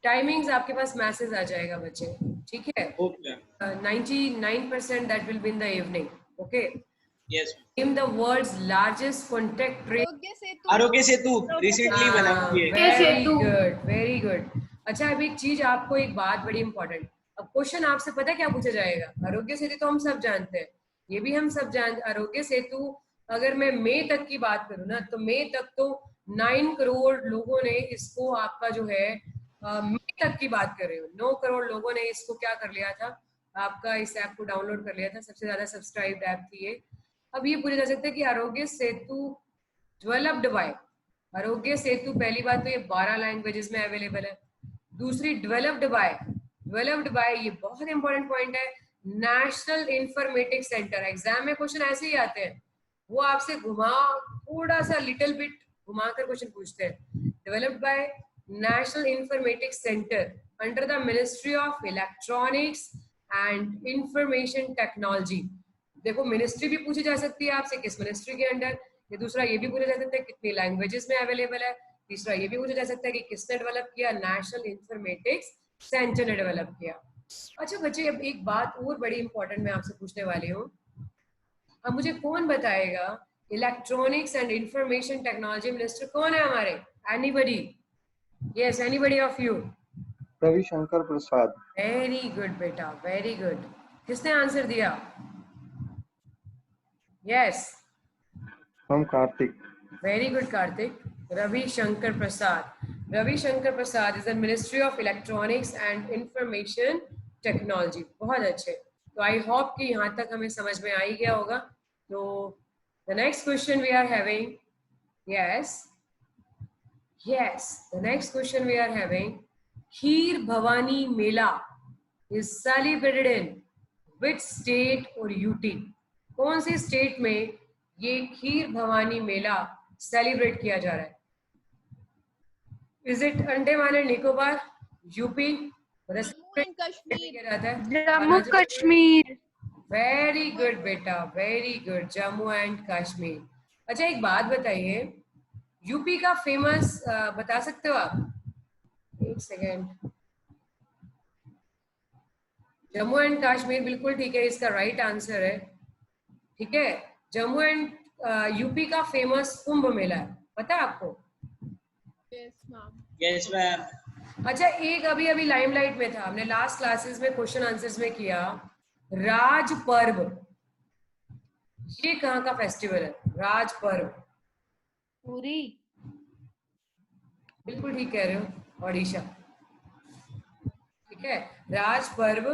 टाइमिंग्स आपके पास मैसेज आ जाएगा बच्चे, ठीक है? Okay. 99% that will be in the evening. Okay. Yes. Name the world's largest contact tracing. Aarogya Setu recently बना है. Very good, very good. अच्छा, अब एक चीज आपको, एक बात बड़ी इंपॉर्टेंट. अब क्वेश्चन आपसे पता है क्या पूछा जाएगा? आरोग्य सेतु तो हम सब जानते हैं, ये भी हम सब जानते. आरोग्य सेतु अगर मैं मई तक की बात करूँ ना, तो मई तक तो 9 करोड़ लोगों ने इसको, आपका जो है मई तक की बात कर रही हूँ, 9 करोड़ लोगों ने इसको क्या कर लिया था, आपका इस ऐप को डाउनलोड कर लिया था. सबसे ज्यादा सब्सक्राइब्ड ऐप थी ये. अब ये पूछा जा सकता है कि आरोग्य सेतु डेवलप्ड बाय, आरोग्य सेतु पहली बात तो ये 12 लैंग्वेजेस में अवेलेबल है. दूसरी डेवलप्ड बाय, ये बहुत इंपॉर्टेंट पॉइंट है, नेशनल इंफॉर्मेटिक्स सेंटर. एग्जाम में क्वेश्चन ऐसे ही आते हैं, वो आपसे थोड़ा सा लिटिल बिट घुमाकर क्वेश्चन पूछते हैं. Developed by national informatics centre under the ministry of electronics and information technology. देखो, मिनिस्ट्री भी पूछी जा सकती है आपसे, किस मिनिस्ट्री के अंडर. ये दूसरा ये भी पूछा जा सकता है कितनी लैंग्वेजेस में अवेलेबल है. तीसरा ये भी पूछा जा सकता है कि किसने डेवलप किया, नेशनल इंफॉर्मेटिक्स सेंटर ने डेवलप किया. अच्छा बच्चे, अब एक बात और बड़ी इंपॉर्टेंट मैं आपसे पूछने वाली हूँ. अब मुझे कौन बताएगा electronics and information technology minister कौन है हमारे? Anybody? Yes, anybody of you? Ravishankar Prasad. Very good बेटा, वेरी गुड. किसने आंसर दिया? यस, हम Kartik. Very good Kartik. Ravishankar Prasad. Ravishankar Prasad is the ministry of electronics and information technology. बहुत अच्छे. तो आई होप कि यहाँ तक हमें समझ में आ ही गया होगा. तो the next question we are having, the next question we are having, Kheer Bhawani Mela is celebrated in which state और यूटी? कौन से स्टेट में ये खीर भवानी मेला सेलिब्रेट किया जा रहा है? Is it Andaman and Nicobar, UP, Jammu Kashmir? Very good बेटा, very good. Jammu and Kashmir. अच्छा, एक बात बताइए, यूपी का फेमस बता सकते हो आप? एक सेकेंड. जम्मू एंड कश्मीर, बिल्कुल ठीक है, इसका राइट आंसर है. ठीक है, जम्मू एंड यूपी का फेमस कुंभ मेला है, पता है आपको? Yes ma'am. अच्छा, एक अभी अभी लाइमलाइट में था, हमने लास्ट क्लासेस में क्वेश्चन आंसर्स में किया, राज पर्व. ये कहाँ का फेस्टिवल है? राज पर्व. पूरी. बिल्कुल ठीक कह रहे हो, ओडिशा. ठीक है, राज पर्व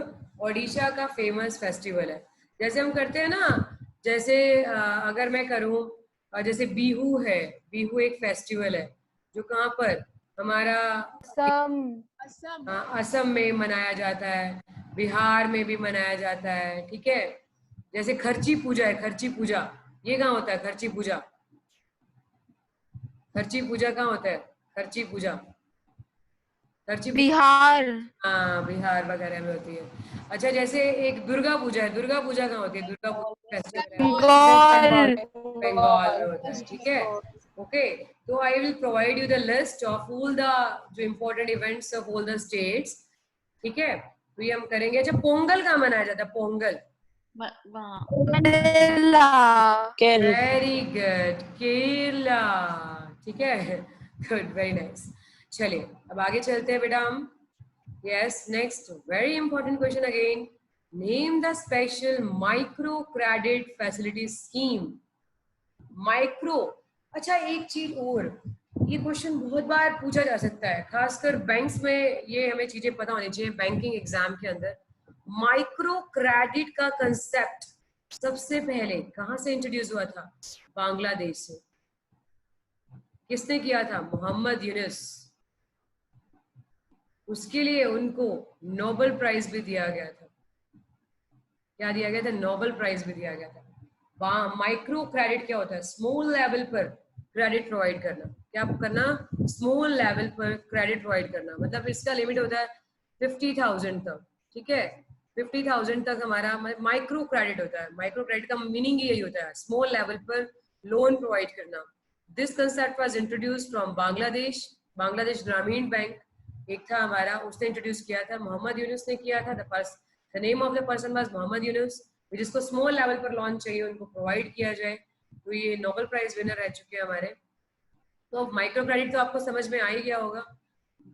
ओडिशा का फेमस फेस्टिवल है. जैसे हम करते हैं ना, जैसे अगर मैं करूं, जैसे बिहू है, बिहू एक फेस्टिवल है जो कहाँ पर हमारा असम में मनाया जाता है, बिहार में भी मनाया जाता है. ठीक है, जैसे खर्ची पूजा है, खर्ची पूजा ये कहाँ होता है? खर्ची पूजा, खर्ची पूजा कहाँ होता है? खर्ची पूजा, खर्ची बिहार. हाँ, बिहार वगैरह में होती है. अच्छा, जैसे एक दुर्गा पूजा है, दुर्गा पूजा कहाँ होती है? दुर्गा पूजा बंगाल. बंगाल में होता है. ठीक है, ओके. तो I will provide you the list of all the जो important events of all the states. ठीक है, तो ये हम करेंगे. अच्छा, पोंगल कहाँ मनाया जाता है? Pongal very good, Kerala. ठीक है, गुड, वेरी नाइस. चलिए अब आगे चलते हैं बेटा हम. Yes, next very important question again. Name the special micro credit facility scheme. Micro. अच्छा, एक चीज और, ये क्वेश्चन बहुत बार पूछा जा सकता है, खासकर बैंक्स में ये हमें चीजें पता होनी चाहिए. बैंकिंग एग्जाम के अंदर माइक्रो क्रेडिट का कंसेप्ट सबसे पहले कहाँ से इंट्रोड्यूस हुआ था? बांग्लादेश से. किसने किया था? मोहम्मद यूनुस. उसके लिए उनको नोबेल प्राइज भी दिया गया था. क्या दिया गया था? नोबेल प्राइज भी दिया गया था. माइक्रो क्रेडिट क्या होता है? स्मॉल लेवल पर क्रेडिट प्रोवाइड करना। क्या करना? स्मॉल लेवल पर क्रेडिट प्रोवाइड करना, मतलब इसका लिमिट होता है 50,000 तक, ठीक है। 50,000 तक हमारा माइक्रो क्रेडिट होता है। माइक्रो क्रेडिट का मीनिंग यही होता है, स्मॉल लेवल पर लोन प्रोवाइड करना। This concept was introduced from Bangladesh. Bangladesh ग्रामीण बैंक एक था हमारा, उसने इंट्रोड्यूस किया था, मोहम्मद यूनुस ने किया था। The name of the person was Mohammad Yunus. जिसको स्मॉल लेवल पर लोन चाहिए उनको प्रोवाइड किया जाए। तो ये नोबेल प्राइज विनर रह चुके हैं हमारे। तो माइक्रो क्रेडिट तो आपको समझ में आ ही गया होगा,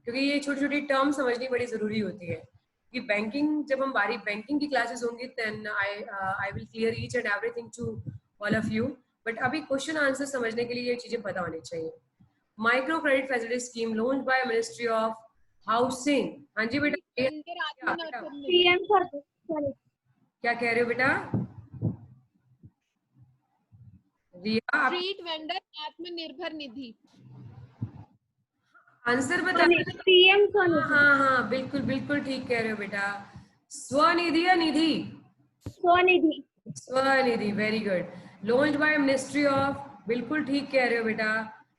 क्योंकि ये छोटी छोटी टर्म समझनी बड़ी जरूरी होती है कि बैंकिंग, जब हम बारी बैंकिंग की क्लासेस होंगी then I will clear each and everything to all of you, but अभी क्वेश्चन आंसर समझने के लिए ये चीजें पता होनी चाहिए। Micro credit facility scheme launched by ministry of housing. हाँ जी बेटा, पीएम सर, क्या कह रहे हो बेटा? रिया आप street vendor Atmanirbhar Nidhi. Answer बता। पीएम हाँ हाँ हाँ, बिल्कुल बिल्कुल ठीक कह रहे हो बेटा। स्वनिधि या Nidhi? Svanidhi. Svanidhi, very good. Launched by ministry of, बिल्कुल ठीक कह रहे हो बेटा।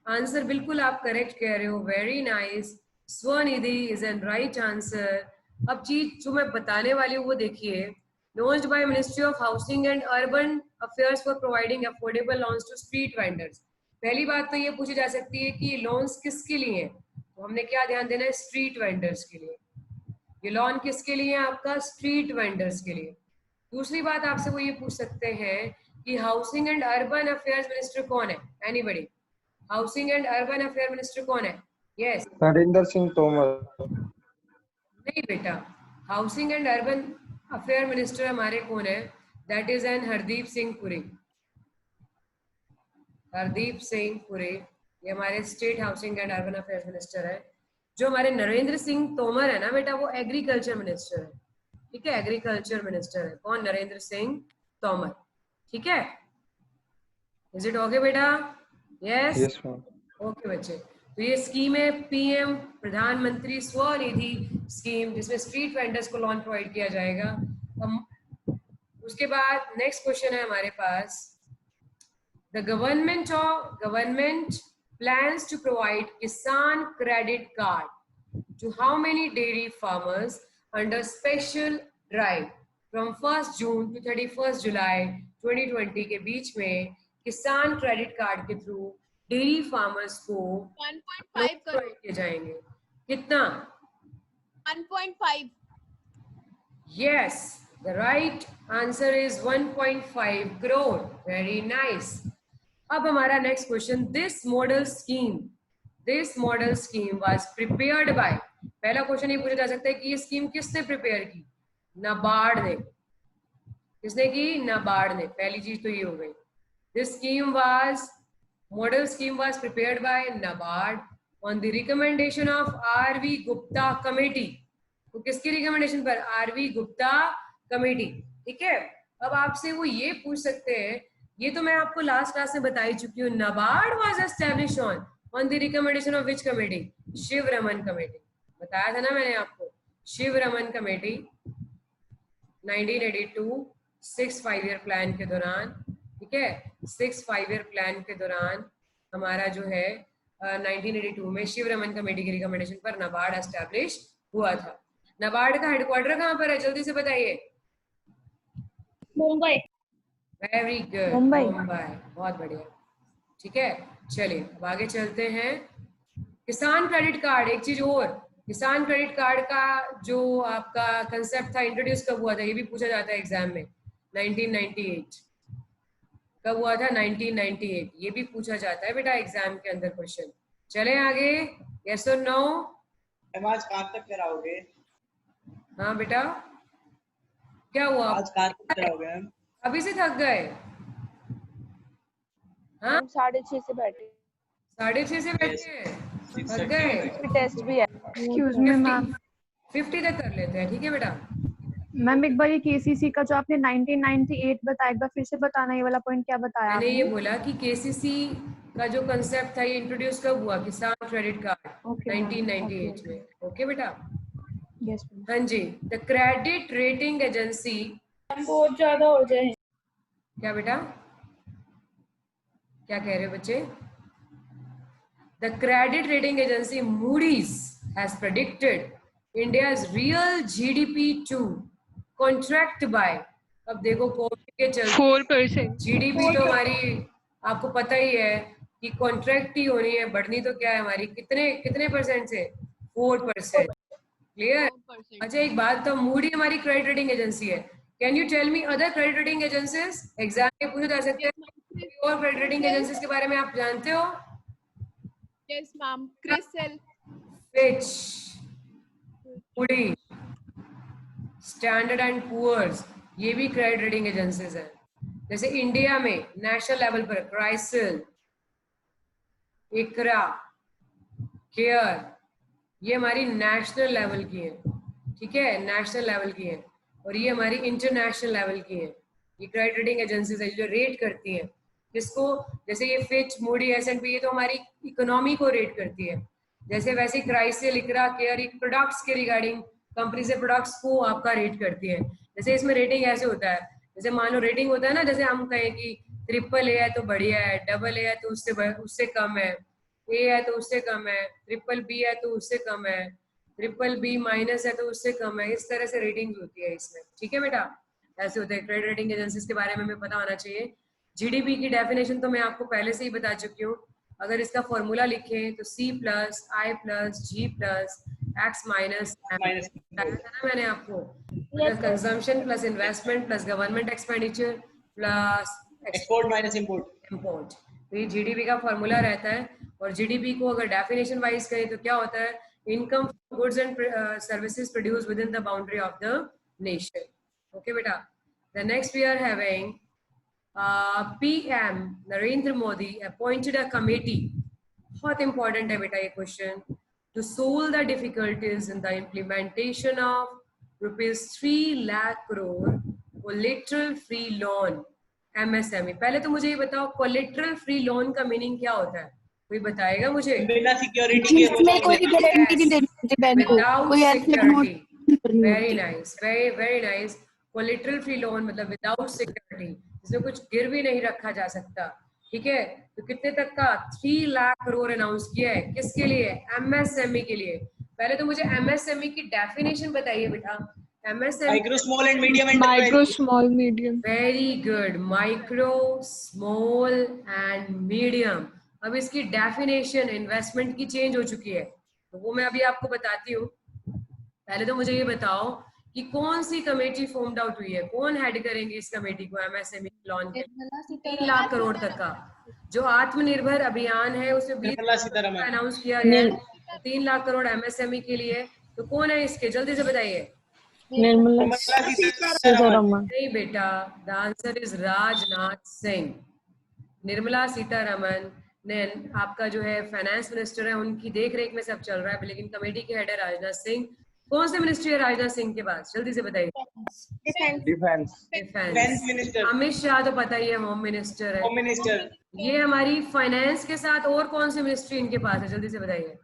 आंसर बिल्कुल आप करेक्ट कह रहे हो, very nice. Svanidhi is an right answer. अब चीज जो मैं बताने वाली हूँ वो देखिए। Launched by ministry of housing and urban affairs for providing affordable loans to street vendors. पहली बात तो ये पूछी जा सकती है कि लोन्स किसके लिए हैं, तो हमने क्या ध्यान देना है? स्ट्रीट वेंडर्स के लिए। ये लोन किसके लिए है आपका? स्ट्रीट वेंडर्स के लिए। दूसरी बात आपसे वो ये पूछ सकते हैं कि housing and urban affairs minister कौन है? Anybody? Housing and urban affair minister कौन है? यस। नरेंद्र सिंह तोमर। नहीं बेटा, housing and urban affair minister हमारे कौन है? That is an Hardeep Singh Puri. Hardeep Singh Puri ये हमारे state housing and urban affairs minister है। जो हमारे नरेंद्र सिंह तोमर है ना बेटा, वो एग्रीकल्चर मिनिस्टर है, ठीक है। एग्रीकल्चर मिनिस्टर है कौन? नरेंद्र सिंह तोमर, ठीक है। इज इट ओके बेटा? Yes yes ma'am. ओके बच्चे। तो ये स्कीम है पीएम प्रधानमंत्री स्वनिधि स्कीम, जिसमें स्ट्रीट वेंडर्स को लोन प्रोवाइड किया जाएगा। उसके बाद नेक्स्ट क्वेश्चन है हमारे पास, the government plans to provide Kisan credit card to how many dairy farmers under special drive from 1st June to 31st July 2020 के बीच में किसान क्रेडिट कार्ड के थ्रू डेयरी फार्मर्स को 1.5 करोड़। किए जाएंगे। कितना? 1.5। Yes, the right answer is 1.5 crore. Very nice. अब हमारा next question, this model scheme was prepared bye. पहला क्वेश्चन ये पूछा जा सकता है कि ये स्कीम किसने प्रिपेयर की? नाबार्ड ने। किसने की? नाबार्ड ने। पहली चीज तो ये हो गई। This model scheme was prepared by NABARD on the recommendation of RV Gupta committee. तो किसकी रिकमेंडेशन पर? आरवी गुप्ता कमेटी, ठीक है। अब आपसे वो ये पूछ सकते हैं, ये तो मैं आपको लास्ट क्लास में बता ही चुकी हूँ, NABARD was established on the recommendation of which committee? Shiv Raman committee. बताया था ना मैंने आपको, शिव रमन कमेटी 1982 6 5-ईयर प्लान के दौरान, ठीक है। 6 5-ईयर प्लान के दौरान हमारा जो है 1982 में शिव रमन कमेटी की रिकमेंडेशन पर नाबार्ड एस्टैब्लिश हुआ था। नाबार्ड का हेडक्वार्टर कहाँ पर है? जल्दी से बताइए। मुंबई। Very good, Mumbai. बहुत बढ़िया, ठीक है। चलिए अब आगे चलते हैं। किसान क्रेडिट कार्ड, एक चीज और, किसान क्रेडिट कार्ड का जो आपका कंसेप्ट था इंट्रोड्यूस कब हुआ था? ये भी पूछा जाता है एग्जाम में। 1998 कब हुआ था? 1998 ये भी पूछा जाता है बेटा एग्जाम के अंदर क्वेश्चन। चले आगे, यस और नो? आज कहाँ तक कराओगे? हाँ बेटा, क्या हुआ? आज कहाँ तक कराओगे? अभी से थक गए? हाँ, 6:30 से बैठे। 6:30 से बैठे हैं, थक गए? टेस्ट भी है। Excuse me ma'am. 50 तक कर लेते हैं, ठीक है बेटा। मैम एक बार ये केसीसी का जो आपने 1998 बताया, एक बार फिर से बताना, ये वाला पॉइंट क्या बताया मैंने आपने? ये बोला कि केसीसी का जो कंसेप्ट था ये इंट्रोड्यूस कब हुआ? किसान क्रेडिट कार्ड 1998 में। ओके बेटा। यस हाँ जी, द क्रेडिट रेटिंग एजेंसी। बहुत ज्यादा हो जाए। क्या बेटा? क्या कह रहे हो बच्चे? The credit rating agency Moody's has predicted India's real GDP to contract by, अब देखो कोविड के चलते 4%. जीडीपी तो हमारी आपको पता ही है कि कॉन्ट्रैक्ट ही होनी है, बढ़नी तो क्या है हमारी, कितने परसेंट से 4%. क्लियर? 4%. अच्छा एक बात, तो मूडी हमारी क्रेडिट रेटिंग एजेंसी है. Can you tell me other credit rating agencies? Exam में पूछे जा सकते हैं और क्रेडिट रेटिंग एजेंसीज के बारे में आप जानते हो? Yes, ma'am. CRISIL. Fitch, Moody, Standard and Poor's, ये भी क्रेडिट रेटिंग एजेंसीज हैं. जैसे इंडिया में नेशनल लेवल पर क्राइसिल, इकरा, केयर, ये हमारी नेशनल लेवल की है. ठीक है, नेशनल लेवल की है. और ये हमारी इंटरनेशनल लेवल की है. ये क्रेडिट रेटिंग एजेंसीज है जो रेट करती हैं. जिसको, जैसे ये फिच, मूडी, S&P, ये तो हमारी इकोनॉमी को रेट करती है. जैसे वैसे क्राइसिल, इकरा, केयर प्रोडक्ट्स के रिगार्डिंग कंपनी से प्रोडक्ट्स को आपका रेट करती है. जैसे इसमें रेटिंग ऐसे होता है, जैसे मान लो रेटिंग होता है ना, जैसे हम कहें कि AAA है तो बढ़िया है, AA है तो उससे कम है, A है तो उससे कम है, BBB है तो उससे कम है, BBB माइनस है तो उससे कम है. इस तरह से रेटिंग्स होती है इसमें. ठीक है बेटा, ऐसे होते हैं. क्रेडिट रेटिंग एजेंसीज के बारे में हमें पता होना चाहिए. जीडीपी की डेफिनेशन तो मैं आपको पहले से ही बता चुकी हूँ. अगर इसका फॉर्मूला लिखें तो C+I+G+X माइनस बताया था ना मैंने आपको. Consumption plus investment plus government expenditure plus export minus import. Import. तो ये जीडीपी का फॉर्मूला रहता है. और जीडीपी को अगर डेफिनेशन वाइज करें तो क्या होता है? Income goods and services produce within the boundary of the nation. Okay बेटा. The next we are having PM Narendra Modi appointed a committee. बहुत important है बेटा ये question. To solve the difficulties in the implementation of ₹3 lakh crore collateral free loan MSME. पहले तो मुझे ये बताओ collateral free loan का मीनिंग क्या होता है? कोई बताएगा मुझे? बिना सिक्योरिटी के जिसमें कोई गारंटी नहीं देती बैंक को, कोई ऐसे note. Very nice, very nice. Collateral free loan मतलब विदाउट सिक्योरिटी, जिसमें कुछ गिरवी नहीं रखा जा सकता. ठीक है, तो कितने तक का? 3 लाख करोड़ अनाउंस किया है. किसके लिए? MSME के लिए. पहले तो मुझे MSME की डेफिनेशन बताइए बेटा. MSME micro small and medium Micro, small, medium. Very good. Micro, small and medium. अब इसकी डेफिनेशन इन्वेस्टमेंट की चेंज हो चुकी है, तो वो मैं अभी आपको बताती हूँ. पहले तो मुझे ये बताओ कि कौन सी कमेटी फॉर्म्ड आउट हुई है, कौन हेड करेंगे इस कमेटी को MSME लोन के 3 लाख करोड़ तक का जो आत्मनिर्भर अभियान है उसमें 20 अनाउंस किया गया है 3 लाख करोड़ MSME के लिए. तो कौन है इसके? जल्दी से बताइए. Nirmala Sitharaman. नहीं बेटा, the answer is Rajnath Singh. Nirmala Sitharaman ने, आपका जो है फाइनेंस मिनिस्टर है, उनकी देख रेख में सब चल रहा है, लेकिन कमेटी के हेड है राजनाथ सिंह. कौन सी मिनिस्ट्री है राजनाथ सिंह के पास? जल्दी से बताइए. Defence. Defence minister. Amit Shah तो पता ही है, होम मिनिस्टर है. Home minister. ये हमारी फाइनेंस के साथ और कौन सी मिनिस्ट्री इनके पास है? जल्दी से बताइए.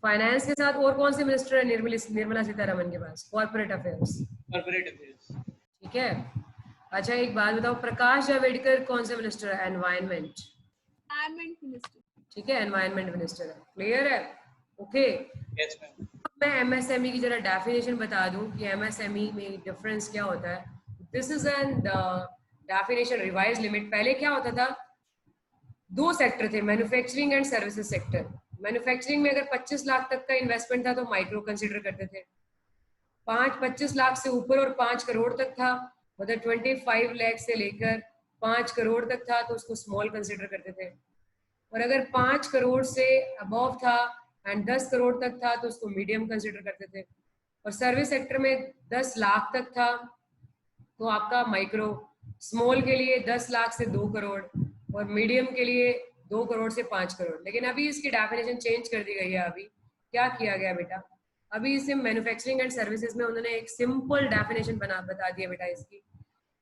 फाइनेंस के साथ और कौन सी मिनिस्टर है निर्मला सीतारमन के पास? Corporate affairs. Corporate affairs. ठीक है. अच्छा एक बात बताओ, प्रकाश जावड़ेकर कौन से मिनिस्टर है? एनवायरमेंट. ठीक है, एनवायरमेंट मिनिस्टर है. क्लियर है? ओके. Yes ma'am. मैं MSME की जरा डेफिनेशन बता दूं कि MSME में डिफरेंस क्या होता है. This is an definition revise limit. पहले क्या होता था? 2 सेक्टर थे, manufacturing and services sector. Manufacturing में अगर 25 लाख तक का इन्वेस्टमेंट था तो माइक्रो कंसीडर करते थे. 25 लाख से ऊपर और 5 करोड़ तक था, मतलब 25 लाख से लेकर 5 करोड़ तक था तो उसको स्मॉल कंसीडर करते थे. और अगर 5 करोड़ से अबव था एंड 10 करोड़ तक था तो उसको मीडियम कंसीडर करते थे. और सर्विस सेक्टर में 10 लाख तक था तो आपका माइक्रो. स्मॉल के लिए 10 लाख से 2 करोड़ और मीडियम के लिए 2 करोड़ से 5 करोड़. लेकिन अभी इसकी डेफिनेशन चेंज कर दी गई है. अभी क्या किया गया बेटा? अभी इसे मैन्युफैक्चरिंग एंड सर्विसेज में उन्होंने एक सिंपल डेफिनेशन बता दिया बेटा इसकी,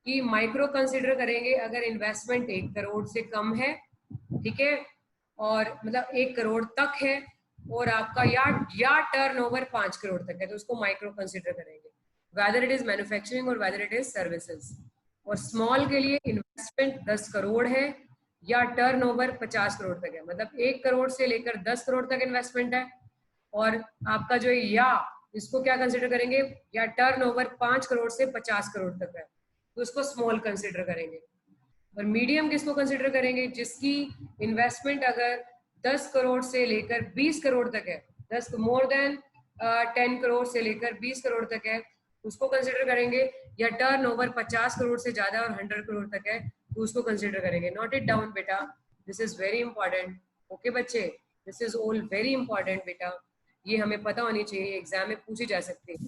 कि माइक्रो कंसीडर करेंगे अगर इन्वेस्टमेंट 1 करोड़ से कम है. ठीक है, और मतलब 1 करोड़ तक है और आपका या टर्नओवर 5 करोड़ तक है तो उसको माइक्रो कंसीडर करेंगे, वेदर इट इज मैन्युफैक्चरिंग और वेदर इट इज सर्विसेज. और स्मॉल के लिए इन्वेस्टमेंट 10 करोड़ है या टर्नओवर 50 करोड़ तक है, मतलब 1 करोड़ से लेकर 10 करोड़ तक इन्वेस्टमेंट है। और आपका जो या इसको क्या कंसिडर करेंगे, या टर्नओवर 5 करोड़ से 50 करोड़ तक है तो उसको स्मॉल कंसिडर करेंगे। और मीडियम किसको कंसिडर करेंगे, जिसकी इन्वेस्टमेंट अगर 10 करोड़ से लेकर 20 करोड़ तक है, 10 मोर देन 10 करोड़ से लेकर 20 करोड़ तक है, उसको कंसिडर करेंगे। या टर्नओवर 50 करोड़ से ज्यादा और 100 करोड़ तक है तो उसको कंसिडर करेंगे। नोट इट डाउन बेटा, this is very important. Okay बच्चे, this is all very important बेटा, ये हमें पता होनी चाहिए, एग्जाम में पूछी जा सकती है।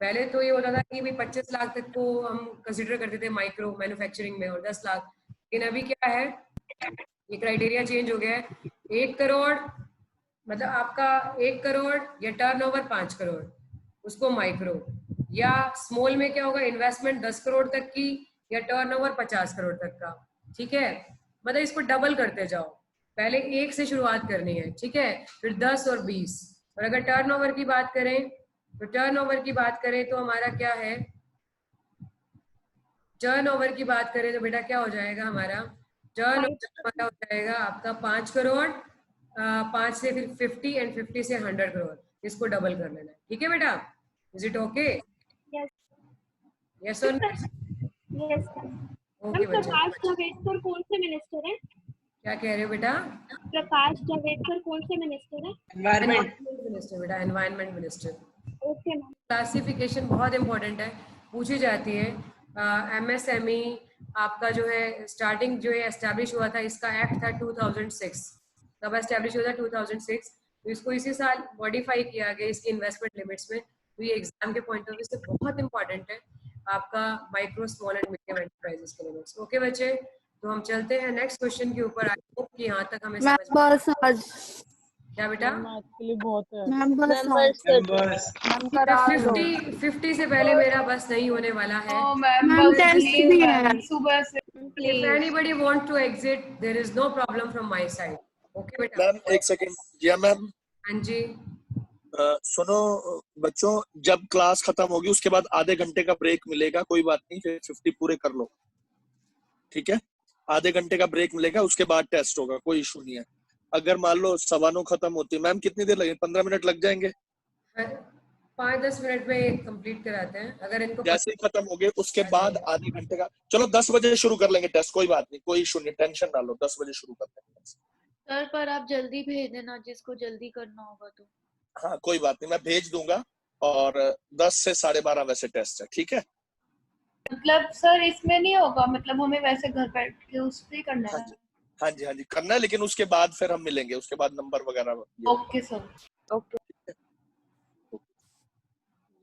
पहले तो ये होता था कि भाई 25 लाख तक को हम कंसिडर करते थे माइक्रो मैन्युफैक्चरिंग में, और 10 लाख, लेकिन अभी क्या है, ये क्राइटेरिया चेंज हो गया है। 1 करोड़ मतलब आपका 1 करोड़ या टर्नओवर 5 करोड़ उसको माइक्रो, या स्मॉल में क्या होगा, इन्वेस्टमेंट 10 करोड़ तक की या टर्नओवर 50 करोड़ तक का। ठीक है, मतलब इसको डबल करते जाओ, पहले 1 से शुरुआत करनी है, ठीक है, फिर 10 और 20। और अगर टर्नओवर की बात करें तो टर्नओवर की बात करें तो हमारा क्या है, टर्नओवर की बात करें तो बेटा क्या हो जाएगा हमारा, टर्नओवर हमारा हो जाएगा आपका 5 करोड़, 5 से फिर 50 एंड 50 से 100 करोड़, इसको डबल कर लेना है। ठीक है बेटा, इज इट ओके? यस और नो? यस ओके बच्चे, प्रकाश जावड़ेकर कौन से मिनिस्टर हैं? क्या कह रहे हो बेटा? प्रकाश जावड़ेकर कौन से मिनिस्टर हैं? एनवायरमेंट मिनिस्टर बेटा, environment minister. Okay ma'am. Classification बहुत इंपॉर्टेंट है, पूछी जाती है। एमएसएमई आपका जो है स्टार्टिंग जो है एस्टैब्लिश हुआ था, इसका एक्ट था 2006, कब एस्टैब्लिश हुआ था 2006, तो इसको इसी साल मॉडिफाई किया गया इसकी इन्वेस्टमेंट लिमिट्स में। तो ये एग्जाम के पॉइंट ऑफ व्यू से बहुत इंपॉर्टेंट है आपका micro small and medium enterprises के लिमिट्स। ओके बच्चे, तो हम चलते हैं नेक्स्ट क्वेश्चन के ऊपर। आई होप कि यहाँ तक हमें समझ में बस आज क्या बेटा? एक्चुअली बहुत है। मेंबर्स 50 से पहले मेरा बस नहीं होने वाला है। मैम टेस्ट भी है सुबह से If anybody want to exit, there is no problem from my side. Okay बेटा? मैम एक सेकंड। या मैम हाँ जी, सुनो बच्चों, जब क्लास खत्म होगी उसके बाद आधे घंटे का ब्रेक मिलेगा, कोई बात नहीं, फिर 50 पूरे कर लो, ठीक है? आधे घंटे का ब्रेक मिलेगा, उसके बाद टेस्ट होगा, कोई इशू नहीं है। अगर मान लो 9:15 खत्म होती है, मैम कितनी देर लगेगी? 15 मिनट लग जाएंगे? 5-10 मिनट में कंप्लीट कराते हैं अगर इनको। जैसे ही खत्म हो गए उसके बाद आधे घंटे का, चलो 10 बजे शुरू कर लेंगे टेस्ट, कोई बात नहीं, कोई इशू नहीं, टेंशन ना लो, 10 बजे शुरू कर लेंगे। सर पर आप जल्दी भेज देना जिसको जल्दी करना होगा तो। हाँ कोई बात नहीं, मैं भेज दूंगा। और 10 से 12:30 वैसे टेस्ट है, ठीक है? मतलब सर इसमें नहीं होगा, मतलब हमें वैसे घर बैठ के उस पे करना हाँ है? जी, हाँ जी, हाँ जी करना है, लेकिन उसके बाद फिर हम मिलेंगे, उसके बाद नंबर वगैरह। Okay sir. ओके।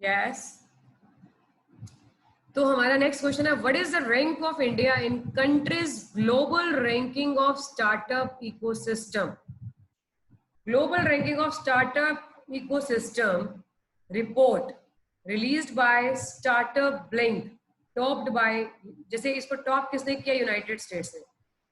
यस, तो हमारा नेक्स्ट क्वेश्चन है, what is the rank of India in countries global ranking of startup ecosystem? Global ranking of startup ecosystem report released by startup blink, topped by, जैसे इसको top किसने किया? United states ने।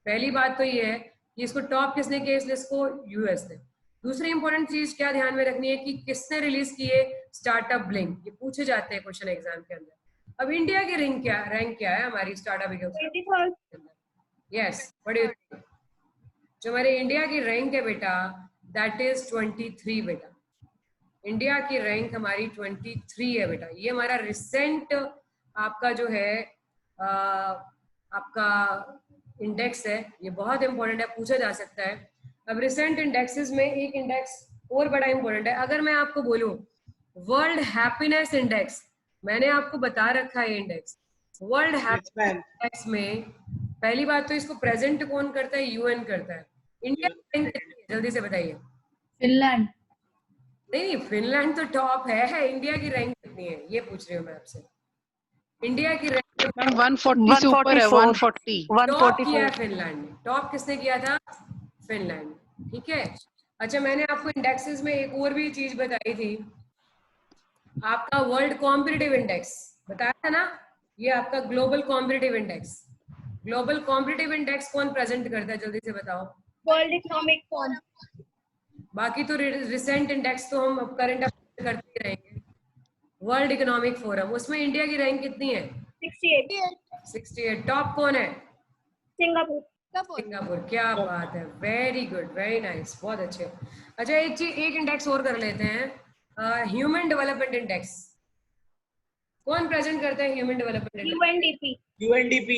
पहली बात तो ये है कि इसको टॉप किसने किया इस लिस्ट को? यूएस ने। दूसरी इंपॉर्टेंट चीज क्या ध्यान में रखनी है कि किसने रिलीज किए? Startup blink. ये पूछे जाते हैं क्वेश्चन एग्जाम के अंदर। अब इंडिया की रैंक क्या है हमारी स्टार्टअप इकोसिस्टम? यस, बड़े जो हमारे इंडिया की रैंक है बेटा, दैट इज 23 बेटा। इंडिया की रैंक हमारी 23 है बेटा। ये हमारा रिसेंट आपका जो है आपका इंडेक्स है, ये बहुत इंपॉर्टेंट है, पूछा जा सकता है। अब रिसेंट इंडेक्सेस में एक इंडेक्स और बड़ा इंपॉर्टेंट है। अगर मैं आपको बोलूं वर्ल्ड हैप्पीनेस इंडेक्स, मैंने आपको बता रखा है इंडेक्स, वर्ल्ड हैप्पीनेस इंडेक्स में पहली बात तो इसको प्रेजेंट कौन करता है? यूएन करता है। इंडिया की रैंक कितनी है जल्दी से बताइए? फिनलैंड। नहीं, फिनलैंड तो टॉप है। इंडिया की रैंक कितनी है ये पूछ रही हूँ मैं आपसे। इंडिया की रैंक 140 से ऊपर है, 140। टॉप किया है फिनलैंड ने। टॉप किसने किया था? फिनलैंड। ठीक है, अच्छा मैंने आपको इंडेक्सेस में एक और भी चीज बताई थी, आपका वर्ल्ड कॉम्पिटिटिव इंडेक्स बताया था ना, ये आपका global competitive index. Global competitive index कौन प्रेजेंट करता है जल्दी से बताओ? World economic forum. बाकी तो रिसेंट इंडेक्स तो हम करंट अफेयर करते ही रहेंगे। वर्ल्ड इकोनॉमिक फोरम, उसमें इंडिया की रैंक कितनी है? 68। 68। टॉप कौन है? सिंगापुर। सिंगापुर, क्या बात है, वेरी गुड, वेरी नाइस, बहुत अच्छे। अच्छा एक चीज, एक इंडेक्स और कर लेते हैं, ह्यूमन डेवलपमेंट इंडेक्स। कौन प्रेजेंट करता है human development index? UNDP UNDP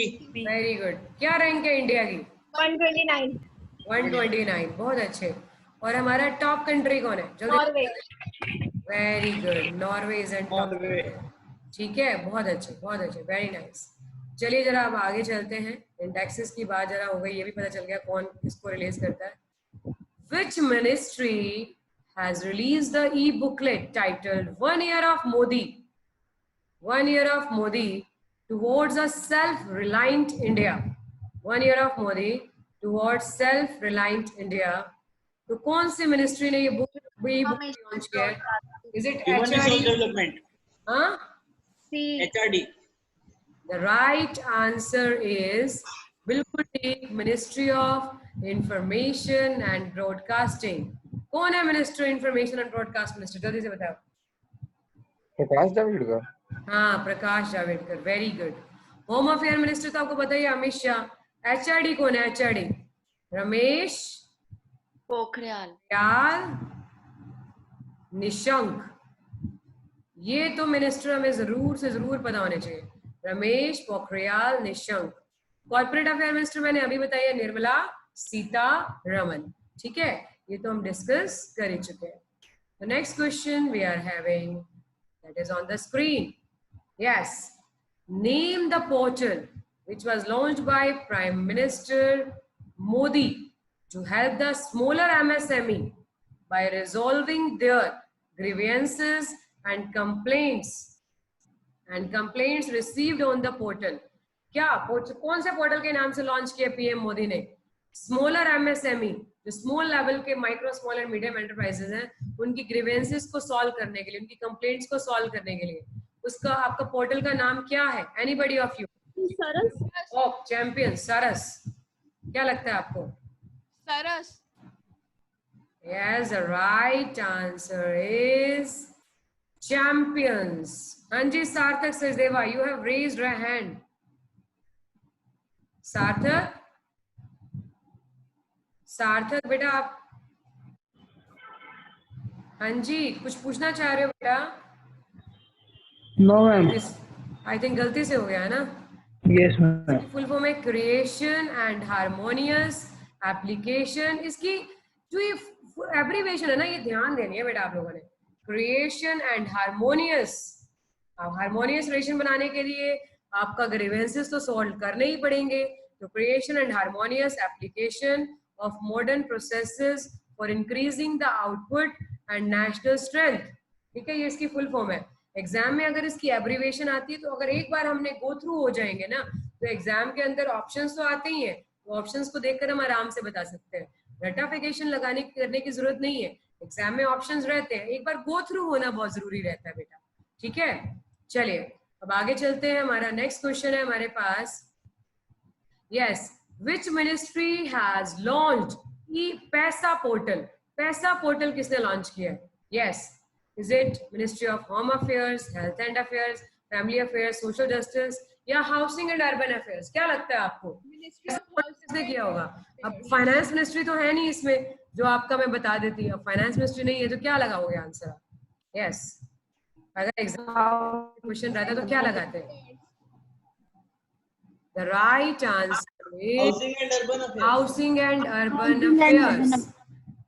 very good. क्या रैंक है इंडिया की? 129 129, बहुत अच्छे। और हमारा टॉप कंट्री कौन है? जल्दी। Norway very good, Norway is and top. Norway. ठीक है, बहुत अच्छे, बहुत अच्छे, वेरी नाइस। चलिए जरा अब आगे चलते हैं। इंडेक्सेस की बात जरा हो गई, ये भी पता चल गया कौन किसको रिलीज करता है। Which ministry has released the e-booklet titled 1 Year of Modi? 1 Year of Modi towards a self-reliant India. 1 Year of Modi towards self-reliant India. तो कौन सी मिनिस्ट्री ने ये बुक लॉन्च किया है? Is it Human Resource HRD? Development, हाँ? C HRD. The right answer is बिल्कुल ठीक, ministry of information and broadcasting. कौन है minister information and broadcast minister? जल्दी से बताओ। प्रकाश जावड़ेकर। हाँ, Prakash Javadekar, very good. Home affair minister तो आपको पता ही है, अमित शाह। एचआरडी कौन है? एचआरडी रमेश पोखरियाल निशंक। ये तो मिनिस्टर हमें जरूर से जरूर पता होने चाहिए, Ramesh Pokhriyal Nishank. Corporate affair minister मैंने अभी बताया, निर्मला सीतारमन। ठीक है, ये तो हम डिस्कस कर ही चुके हैं। The next question we are having, that is on the screen. Yes, name the portal which was launched by Prime Minister Modi to help the smaller MSME by resolving their grievances and complaints received on the portal. क्या कौन से portal के नाम से launch किया PM Modi ने? Smaller MSME, जो small level के micro small and medium enterprises हैं, उनकी ग्रीवेंसेस को सॉल्व करने के लिए, उनकी कंप्लेंट्स को सॉल्व करने के लिए, उसका आपका पोर्टल का नाम क्या है? Anybody of you? Saras of champion, Saras. क्या लगता है आपको? सरस Yes, the right answer is champions. हाँ जी, सार्थक Sachdeva, you have raised your hand. सार्थक, सार्थक बेटा आप, हाँ जी, कुछ पूछना चाह रहे हो बेटा? No ma'am. आई थिंक गलती से हो गया है ना? Yes ma'am. फुल फॉर्म है क्रिएशन एंड हारमोनियस एप्लीकेशन। इसकी जो ये एब्रीविएशन है ना, ये ध्यान देनी है बेटा आप लोगों ने। Creation and harmonious. Harmonious relation बनाने के लिए आपका ग्रीवेंसेस तो सॉल्व करने ही पड़ेंगे। तो creation and harmonious application of modern processes for increasing the output and national strength. ठीक है, ये इसकी फुल फॉर्म है। एग्जाम में अगर इसकी एब्रीविएशन आती है तो अगर एक बार हमने गो थ्रू हो जाएंगे ना, तो एग्जाम के अंदर ऑप्शंस तो आते ही हैं, तो ऑप्शंस को देखकर हम आराम से बता सकते हैं। रटाफिकेशन लगाने करने की जरूरत नहीं है, एग्जाम में ऑप्शंस रहते हैं, एक बार गो थ्रू होना बहुत जरूरी रहता है बेटा। ठीक है, चलिए अब आगे चलते हैं। हमारा नेक्स्ट क्वेश्चन है हमारे पास। Yes, which ministry has launched e Paisa portal? Paisa portal किसने लॉन्च किया? Yes, is it ministry of home affairs, health and affairs, family affairs, social justice या हाउसिंग एंड अर्बन अफेयर्स? क्या लगता है आपको किसने किया होगा? अब फाइनेंस मिनिस्ट्री तो है नहीं इसमें, जो आपका मैं बता देती हूँ। फाइनेंस मिनिस्ट्री नहीं है तो क्या लगाओगे आंसर? यस, अगर एग्जाम क्वेश्चन रहता तो क्या लगाते हैं? The right answer is housing and urban affairs.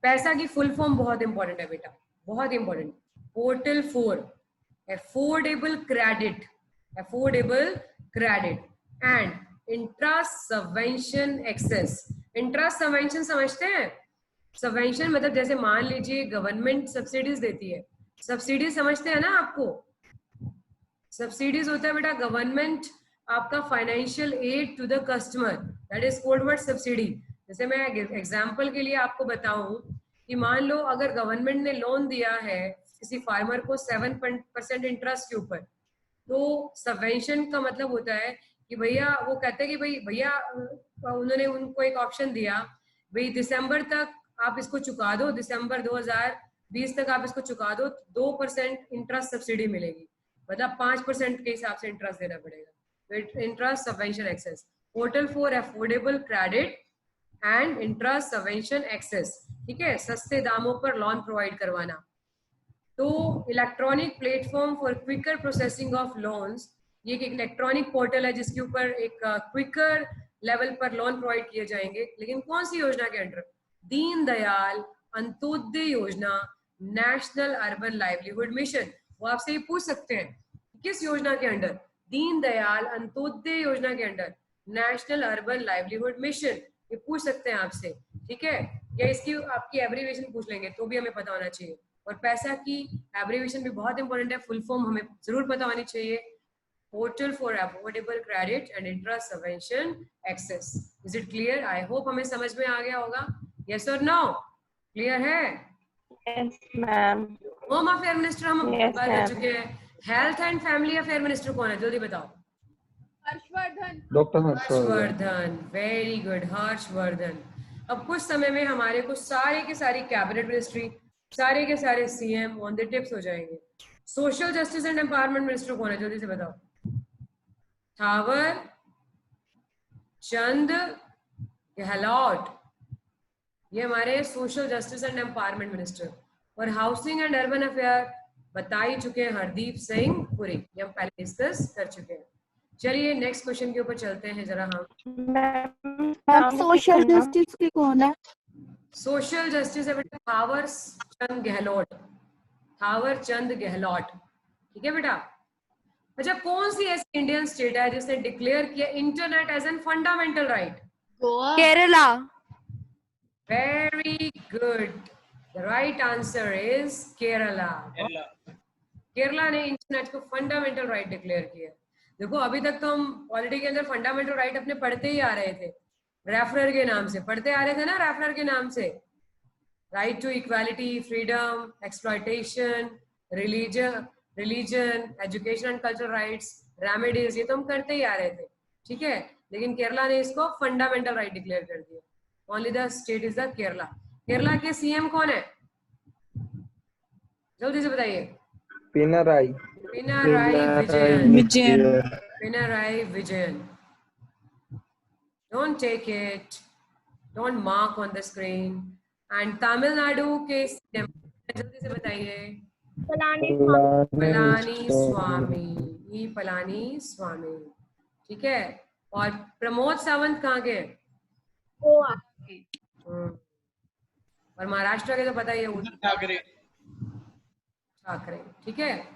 PAISA की फुल फॉर्म बहुत इंपॉर्टेंट है बेटा, बहुत important. Portal 4, affordable credit, affordable credit and interest subvention access. Interest subvention समझते हैं? सबवेंशन मतलब जैसे मान लीजिए गवर्नमेंट सब्सिडीज देती है, सब्सिडी समझते हैं ना आपको? सब्सिडीज होता है बेटा गवर्नमेंट आपका financial aid to the customer, that is called word subsidy. जैसे मैं एग्जांपल के लिए आपको बताऊं कि मान लो अगर गवर्नमेंट ने लोन दिया है किसी फार्मर को 7% इंटरेस्ट के ऊपर, तो सबवेंशन का मतलब होता है कि भैया, वो कहते हैं कि भाई भैया, उन्होंने उनको एक ऑप्शन दिया, भाई दिसंबर तक आप इसको चुका दो, दिसंबर 2020 तक आप इसको चुका दो, 2% इंटरेस्ट सब्सिडी मिलेगी, मतलब 5% के हिसाब से इंटरेस्ट देना पड़ेगा। तो interest subvention access. Portal 4 affordable credit and interest subvention access, ठीक है, सस्ते दामों पर लोन प्रोवाइड करवाना। तो electronic platform for quicker processing of loans, ये एक इलेक्ट्रॉनिक पोर्टल है जिसके ऊपर एक क्विकर लेवल पर लोन प्रोवाइड किए जाएंगे। लेकिन कौन सी योजना के अंडर? दीन दयाल अंत्योदय योजना, नेशनल अर्बन लाइवलीहुड मिशन। वो आपसे ये पूछ सकते हैं किस योजना के अंडर? दीन दयाल अंत्योदय योजना के under, national urban livelihood mission, ये पूछ सकते हैं आपसे, ठीक है। या इसकी आपकी एब्रीविएशन पूछ लेंगे तो भी हमें पता होना चाहिए। और पैसा की एब्रीविएशन भी बहुत इंपॉर्टेंट है, फुल फॉर्म हमें जरूर पता होनी चाहिए। Portal for affordable credit and interest subvention access. Is it clear? I hope हमें समझ में आ गया होगा। यस और नो? क्लियर है? Yes ma'am. Home affair minister हम Yes, बात कर ma'am. चुके हैं। Health and family affair minister कौन है? जल्दी बताओ। Harshvardhan. Doctor Harshvardhan. Harshvardhan, very good, Harshvardhan. अब कुछ समय में हमारे को सारे के सारी कैबिनेट मिनिस्ट्री, सारे के सारे सीएम ऑन द टिप्स हो जाएंगे। Social justice and empowerment minister कौन है? जल्दी से बताओ। थावर चंद गहलोत, ये हमारे social justice and empowerment minister. और हाउसिंग एंड अर्बन अफेयर बता ही चुके हैं, हरदीप सिंह पुरी, ये हम पहले डिस्कस कर चुके हैं। चलिए नेक्स्ट क्वेश्चन के ऊपर चलते हैं जरा हम। मैम सोशल जस्टिस की कौन है? सोशल जस्टिस है बेटा थावर चंद गहलोत, थावर चंद गहलोत, ठीक है बेटा। अच्छा, कौन सी ऐसी इंडियन स्टेट है जिसने डिक्लेयर किया internet as an fundamental right? Goa. Kerala. Very good, the right answer is Kerala. Kerala ने इंटरनेट को फंडामेंटल राइट डिक्लेयर किया। देखो अभी तक तो हम पॉलिटी के अंदर फंडामेंटल राइट अपने पढ़ते ही आ रहे थे, रेफरर के नाम से पढ़ते आ रहे थे ना, रेफरर के नाम से। Right to equality, freedom, exploitation, religion, education and cultural rights, remedies, ये तो हम करते ही आ रहे थे, ठीक है। लेकिन केरला ने इसको फंडामेंटल राइट डिक्लेयर कर दिया। Only the state is the Kerala. Kerala के सीएम कौन है? जल्दी से बताइए। Pinarayi Vijayan. Pinarayi Vijayan. Don't take it. Don't mark on the screen. And Tamil Nadu के CM, जल्दी से बताइए। पलानी स्वामी, ठीक है। और प्रमोद सावंत कहाँ के? और महाराष्ट्र के तो पता ही है, उद्धव ठाकरे, ठीक है।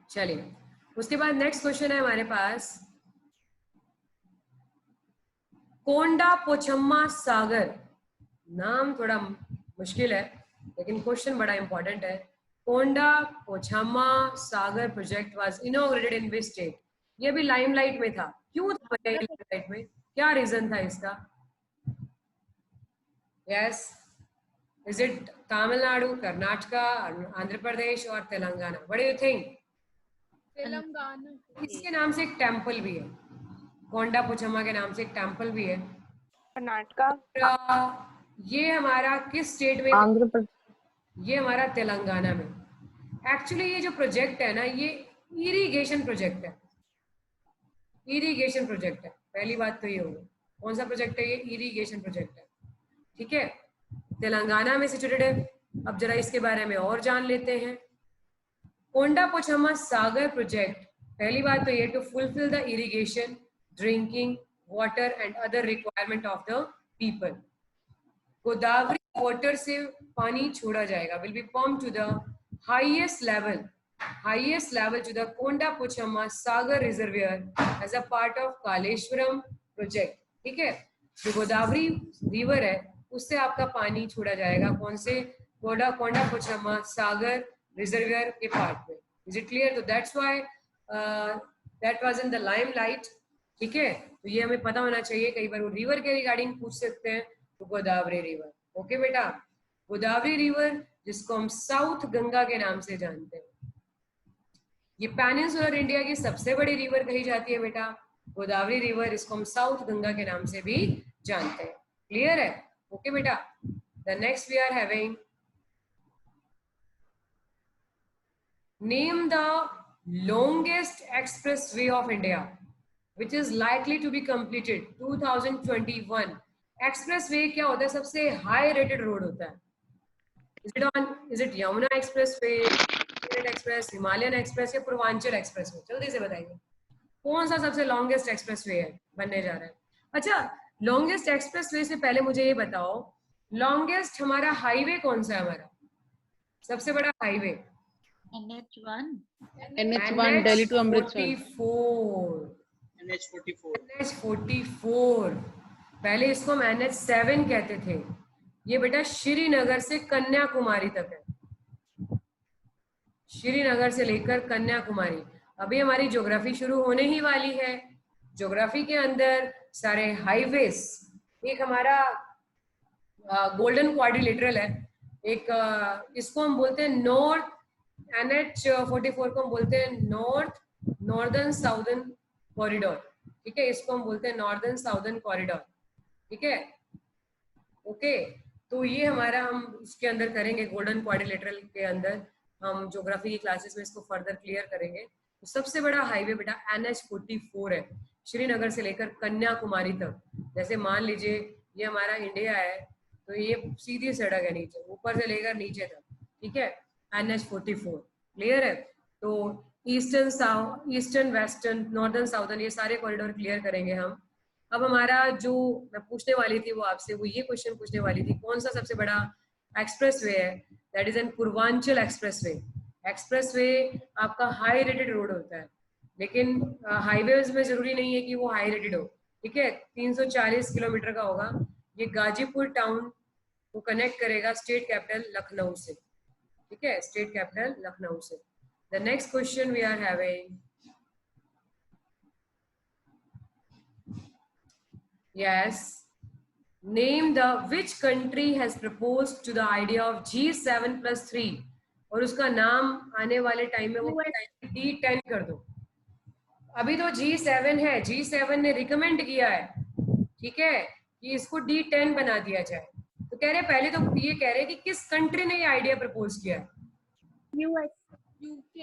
चलिए उसके बाद नेक्स्ट क्वेश्चन है हमारे पास। कोंडा पोचम्मा सागर, नाम थोड़ा मुश्किल है लेकिन क्वेश्चन बड़ा इंपॉर्टेंट है। Konda Pochamma Sagar project was inaugurated in which state? ये भी लाइमलाइट में था। क्यों था लाइमलाइट में? क्या रीजन था इसका? Yes, is it Tamil Nadu, Karnataka, Andhra Pradesh और Telangana? What do you think? Telangana. इसके नाम से एक टेम्पल भी है, कोंडा पोचम्मा के नाम से एक टेम्पल भी है। कर्नाटका। ये हमारा किस स्टेट में? आंध्र प्रदेश। ये हमारा तेलंगाना में। एक्चुअली ये जो प्रोजेक्ट है ना, ये इरिगेशन प्रोजेक्ट है। इरिगेशन प्रोजेक्ट है, पहली बात तो ये होगी। कौन सा प्रोजेक्ट है ये? इरिगेशन प्रोजेक्ट है, ठीक है। तेलंगाना में सिचुएटेड है। अब जरा इसके बारे में और जान लेते हैं। कोंडा पोचम्मा सागर प्रोजेक्ट, पहली बात तो ये to fulfil the irrigation, drinking water and other requirement of the people. Godavari water से पानी छोड़ा जाएगा, will be pumped to the highest level to the Konda Pochamma Sagar reservoir as a part of Kaleshwaram project, ठीक है। जो गोदावरी रिवर है उससे आपका पानी छोड़ा जाएगा, कौन से? कोंडा पोचम्मा सागर रिजर्वियर के पार्ट में। Is it clear? तो that's why that was in the limelight, ठीक है। तो ये हमें पता होना चाहिए, कई बार वो रिवर के रिगार्डिंग पूछ सकते हैं। तो गोदावरी रिवर, ओके बेटा। गोदावरी रिवर जिसको हम साउथ गंगा के नाम से जानते हैं, ये पेनिनसुलर इंडिया की सबसे बड़ी रिवर कही जाती है बेटा, गोदावरी रिवर। इसको हम साउथ गंगा के नाम से भी जानते हैं। क्लियर है? ओके बेटा। The next we are having, name the longest express way of India. which is likely to be completed 2021. Expressway क्या होता है? सबसे हाई रेटेड रोड होता है. Is it Yamuna expressway, express, Himalayan express या पूर्वांचल एक्सप्रेसवे? जल्दी से बताइए कौन सा सबसे लॉन्गेस्ट एक्सप्रेसवे है बनने जा रहा है. अच्छा, लॉन्गेस्ट एक्सप्रेसवे से पहले मुझे ये बताओ, लॉन्गेस्ट हमारा हाईवे कौन सा है? हमारा सबसे बड़ा highway NH1 NH1 Delhi to Amritsar. NH44. NH44. पहले इसको हम NH7 कहते थे. ये बेटा श्रीनगर से कन्याकुमारी तक है. श्रीनगर से लेकर कन्याकुमारी. अभी हमारी ज्योग्राफी शुरू होने ही वाली है. ज्योग्राफी के अंदर सारे हाईवेज, एक हमारा गोल्डन क्वाड्रिलेटरल है, एक इसको हम बोलते हैं नॉर्थ. NH44 को हम बोलते हैं नॉर्दर्न साउदर्न कॉरिडोर. ठीक है, इसको हम बोलते हैं नॉर्दर्न साउदर्न कॉरिडोर. ठीक है, ओके. तो ये हमारा हम इसके अंदर करेंगे, गोल्डन क्वाड्रिलेटरल के अंदर हम ज्योग्राफी की क्लासेस में इसको फर्दर क्लियर करेंगे. तो सबसे बड़ा हाईवे बेटा NH44 है, श्रीनगर से लेकर कन्याकुमारी तक. जैसे मान लीजिए ये हमारा इंडिया है, तो ये सीधी सड़क है नीचे, ऊपर से लेकर नीचे तक. ठीक है, NH44 क्लियर है. तो ईस्टर्न वेस्टर्न नॉर्दर्न साउदर्न ये सारे कॉरिडोर क्लियर करेंगे हम. अब हमारा जो मैं पूछने वाली थी वो आपसे, वो ये क्वेश्चन पूछने वाली थी, कौन सा सबसे बड़ा एक्सप्रेसवे है? That is an Purvanchal expressway. Expressway आपका हाई रेटेड रोड होता है, लेकिन हाईवेज में जरूरी नहीं है कि वो हाई रेटेड हो. ठीक है, 340 किलोमीटर का होगा. ये गाजीपुर टाउन को कनेक्ट करेगा स्टेट कैपिटल लखनऊ से. ठीक है, स्टेट कैपिटल लखनऊ से. The next question we are having, yes, name the which country has proposed to the idea of G7+3. और उसका नाम आने वाले टाइम में वो D10 कर दो. अभी तो G7 है, G7 ने रिकमेंड किया है, ठीक है, कि इसको D10 बना दिया जाए. तो कह रहे पहले तो ये कह रहे कि किस कंट्री ने ये आइडिया प्रपोज किया है? US. UK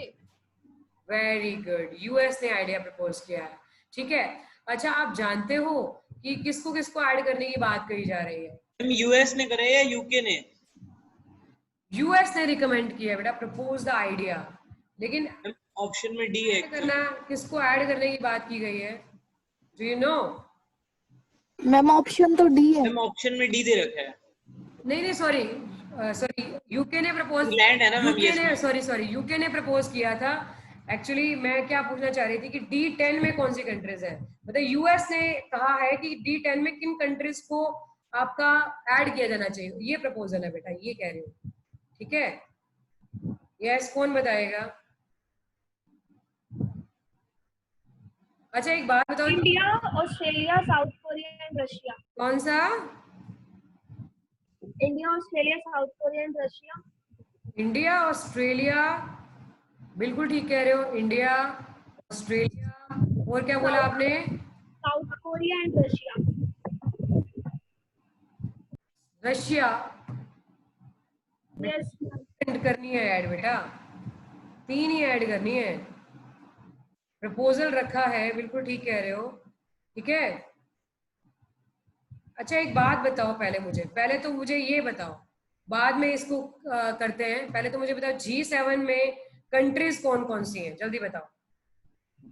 very good, US ने आइडिया प्रपोज किया है. ठीक है. अच्छा, आप जानते हो कि किसको किसको ऐड करने की बात कही जा रही है? US ने करे या यूके ने? यूएस ने रिकमेंड किया बेटा, प्रपोज द आइडिया. लेकिन ऑप्शन में डी है. करना, किसको ऐड करने की बात की गई है? Do you know? Ma'am option तो डी है. मैम ऑप्शन में डी दे रखा है. नहीं, सॉरी, यूके ने प्रपोज, इंग्लैंड है ना मैम? यूके ने, सॉरी, यूके ने प्रपोज किया था. एक्चुअली मैं क्या पूछना चाह रही थी कि D10 में कौन सी कंट्रीज है? मतलब यूएस ने कहा है कि D10 में किन कंट्रीज को आपका ऐड किया जाना चाहिए, ये प्रपोजल है बेटा, ये कह रही हूँ. ठीक है, यस, कौन बताएगा? अच्छा, एक बात बताओ, India, Australia, south Korea and Russia. कौन सा? India, Australia, south Korea and Russia. India, Australia, बिल्कुल ठीक कह रहे हो. इंडिया, ऑस्ट्रेलिया, और क्या बोला आपने? South Korea and Russia. Russia yes. Add करनी है ऐड बेटा, 3 ही ऐड करनी है. प्रपोजल रखा है, बिल्कुल ठीक कह रहे हो. ठीक है. अच्छा, एक बात बताओ पहले तो मुझे ये बताओ, बाद में इसको करते हैं. पहले तो मुझे बताओ G7 में कंट्रीज कौन कौन सी हैं, जल्दी बताओ.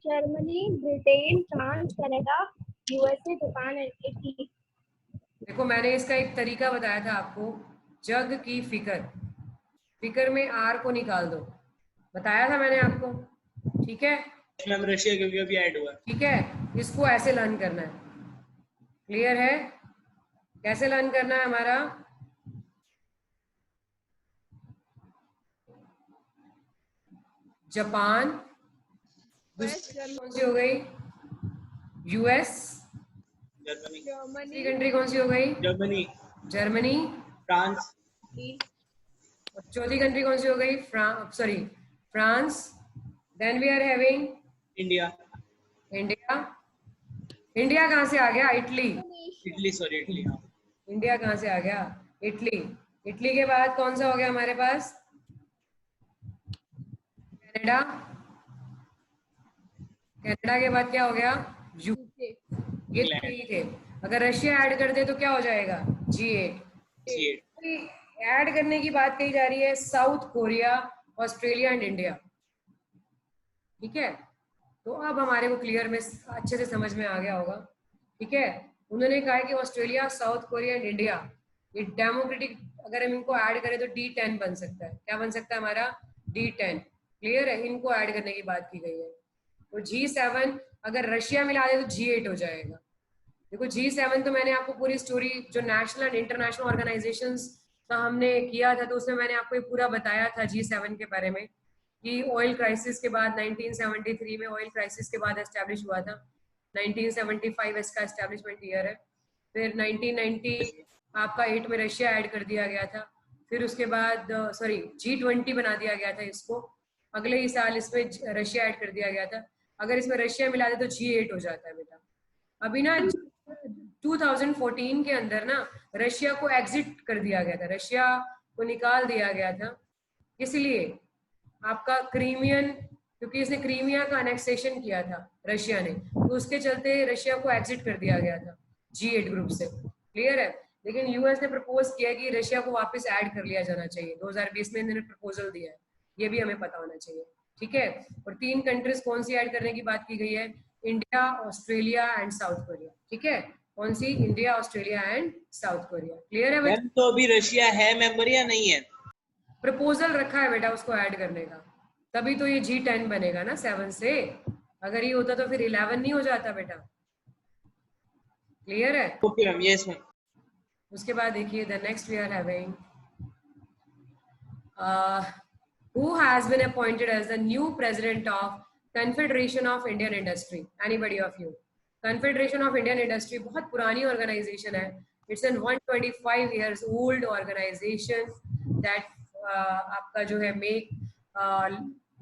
Germany, Britain, France, Canada, USA, Japan and Italy. देखो, मैंने इसका एक तरीका बताया था आपको, जग की फिकर में आर को निकाल दो, बताया था मैंने आपको. ठीक है मैम, रशिया क्योंकि अभी ऐड हुआ है. ठीक है, इसको ऐसे लर्न करना है. क्लियर है? कैसे लर्न करना है हमारा? जापान, दूसरी कौन सी हो गई? यूएस. जर्मनी. तीसरी कंट्री कौन सी हो गई? जर्मनी. फ्रांस. और चौथी कंट्री कौन सी हो गई? France. Then we are having India. India कहाँ से आ गया? इटली. इटली. हाँ. इंडिया कहाँ से आ गया? इटली के बाद कौन सा हो गया हमारे पास? कनाडा के बाद क्या हो गया? यूके, ये 3 थे। अगर रशिया ऐड कर दे तो क्या हो जाएगा? G8। G8। ऐड करने की बात कही जा रही है south Korea, Australia and India. ठीक है, तो अब हमारे को क्लियर में अच्छे से समझ में आ गया होगा। ठीक है, उन्होंने कहा है कि Australia, south Korea and India, ये डेमोक्रेटिक, अगर हम इनको ऐड करें तो D10 बन सकता है। क्या बन सकता है हमारा? D10। क्लियर है, इनको ऐड करने की बात की गई है। तो G7 अगर रशिया मिला दे तो G8 हो जाएगा। देखो G7 तो मैंने आपको पूरी स्टोरी जो नेशनल एंड इंटरनेशनल ऑर्गेनाइजेशंस का हमने किया था, तो उसमें मैंने आपको ये पूरा बताया था G7 के बारे में कि ऑयल क्राइसिस के बाद 1973 में, ऑयल क्राइसिस के बाद एस्टैब्लिश हुआ था। 1975 इसका एस्टैब्लिशमेंट ईयर है। फिर 1990 आपका 8 में रशिया ऐड कर दिया गया था। फिर उसके बाद G20 बना दिया गया था इसको। अगले ही साल इसमें रशिया ऐड कर दिया गया था। अगर इसमें रशिया मिला दे तो G8 हो जाता है बेटा। अभी ना 2014 के अंदर ना रशिया को एग्जिट कर दिया गया था, रशिया को निकाल दिया गया था। इसलिए आपका क्रीमियन, क्योंकि इसने क्रीमिया का अनेक्सेशन किया था रशिया ने, तो उसके चलते रशिया को एग्जिट कर दिया गया था G8 ग्रुप से। क्लियर है, लेकिन यूएस ने प्रपोज किया कि रशिया को वापस ऐड कर लिया जाना चाहिए। 2020 में इन्होंने प्रपोजल दिया है, ये भी हमें पता होना चाहिए। ठीक है, और 3 कंट्रीज कौन सी ऐड करने की बात की गई है? India, Australia and South Korea. ठीक है, कौन सी? India, Australia and South Korea. Clear है मैम, तो अभी रशिया है मेंबर या नहीं है? प्रपोजल रखा है बेटा उसको ऐड करने का, तभी तो ये G10 बनेगा ना 7 से। अगर ये होता तो फिर 11 नहीं हो जाता बेटा। क्लियर है? Okay ma'am, yes ma'am. उसके बाद देखिए the next we are having who has been appointed as the new president of Confederation of Indian Industry? Anybody of you? Confederation of Indian Industry बहुत पुरानी organization है। It's an 125 years old organization that आपका जो है make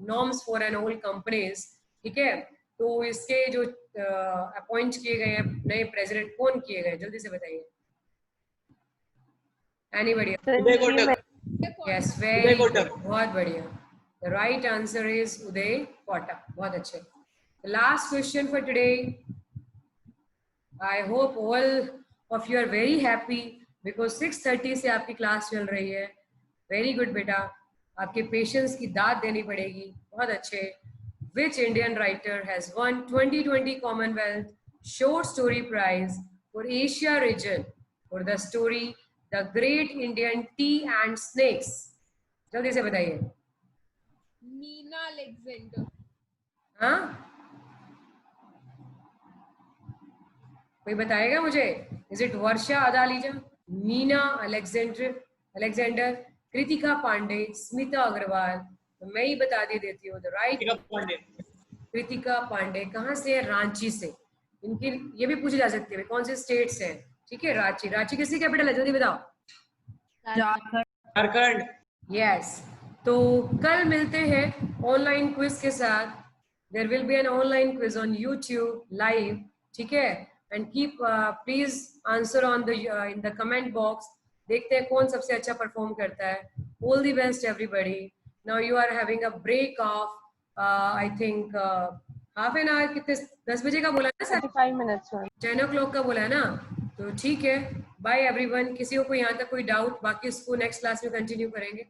norms for and all companies। ठीक है, तो इसके जो अपॉइंट किए गए हैं नए प्रेसिडेंट कौन किए गए, जल्दी से बताइए। Anybody? उदय कोटक। Yes, उदय very कोटक। good, बहुत बढ़िया। The right answer is Uday Kotak. बहुत अच्छे। The last question for today. I hope all of you are very happy because 6:30 से आपकी क्लास चल रही है। Very good बेटा, आपके पेशेंस की दाद देनी पड़ेगी। बहुत अच्छे। Which Indian writer has won 2020 Commonwealth Short Story Prize for Asia region for the story The Great Indian Tea and Snakes? जल्दी से बताइए। नीना अलेक्जेंडर। हाँ, कोई बताएगा मुझे? Is it Varsha Adalja, Meena Alexander, Kritika Pandey, Smita Agarwal? तो मैं ही बता देती हूँ। राइट, कृतिका पांडे कहाँ से है? रांची से। इनकी ये भी पूछी जा सकती है कौन से स्टेट से है। ठीक है, रांची। रांची किसकी कैपिटल है, जल्दी बताओ। झारखंड। यस, तो कल मिलते हैं ऑनलाइन क्विज के साथ। There will be an online quiz on YouTube live. ठीक है, and keep please answer on the in the comment box. देखते हैं कौन सबसे अच्छा परफॉर्म करता है। All the best everybody. Now you are having a break of I think half an hour. कितने? 10 बजे का बोला ना? 45 मिनट्स। 10 o'clock का बोला है ना? तो ठीक है, बाय एवरीवन। किसी को यहाँ तक कोई डाउट? बाकी इसको नेक्स्ट क्लास में कंटिन्यू करेंगे।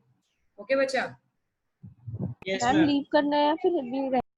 ओके बच्चा? Yes ma'am ma'am. लीव करना है या फिर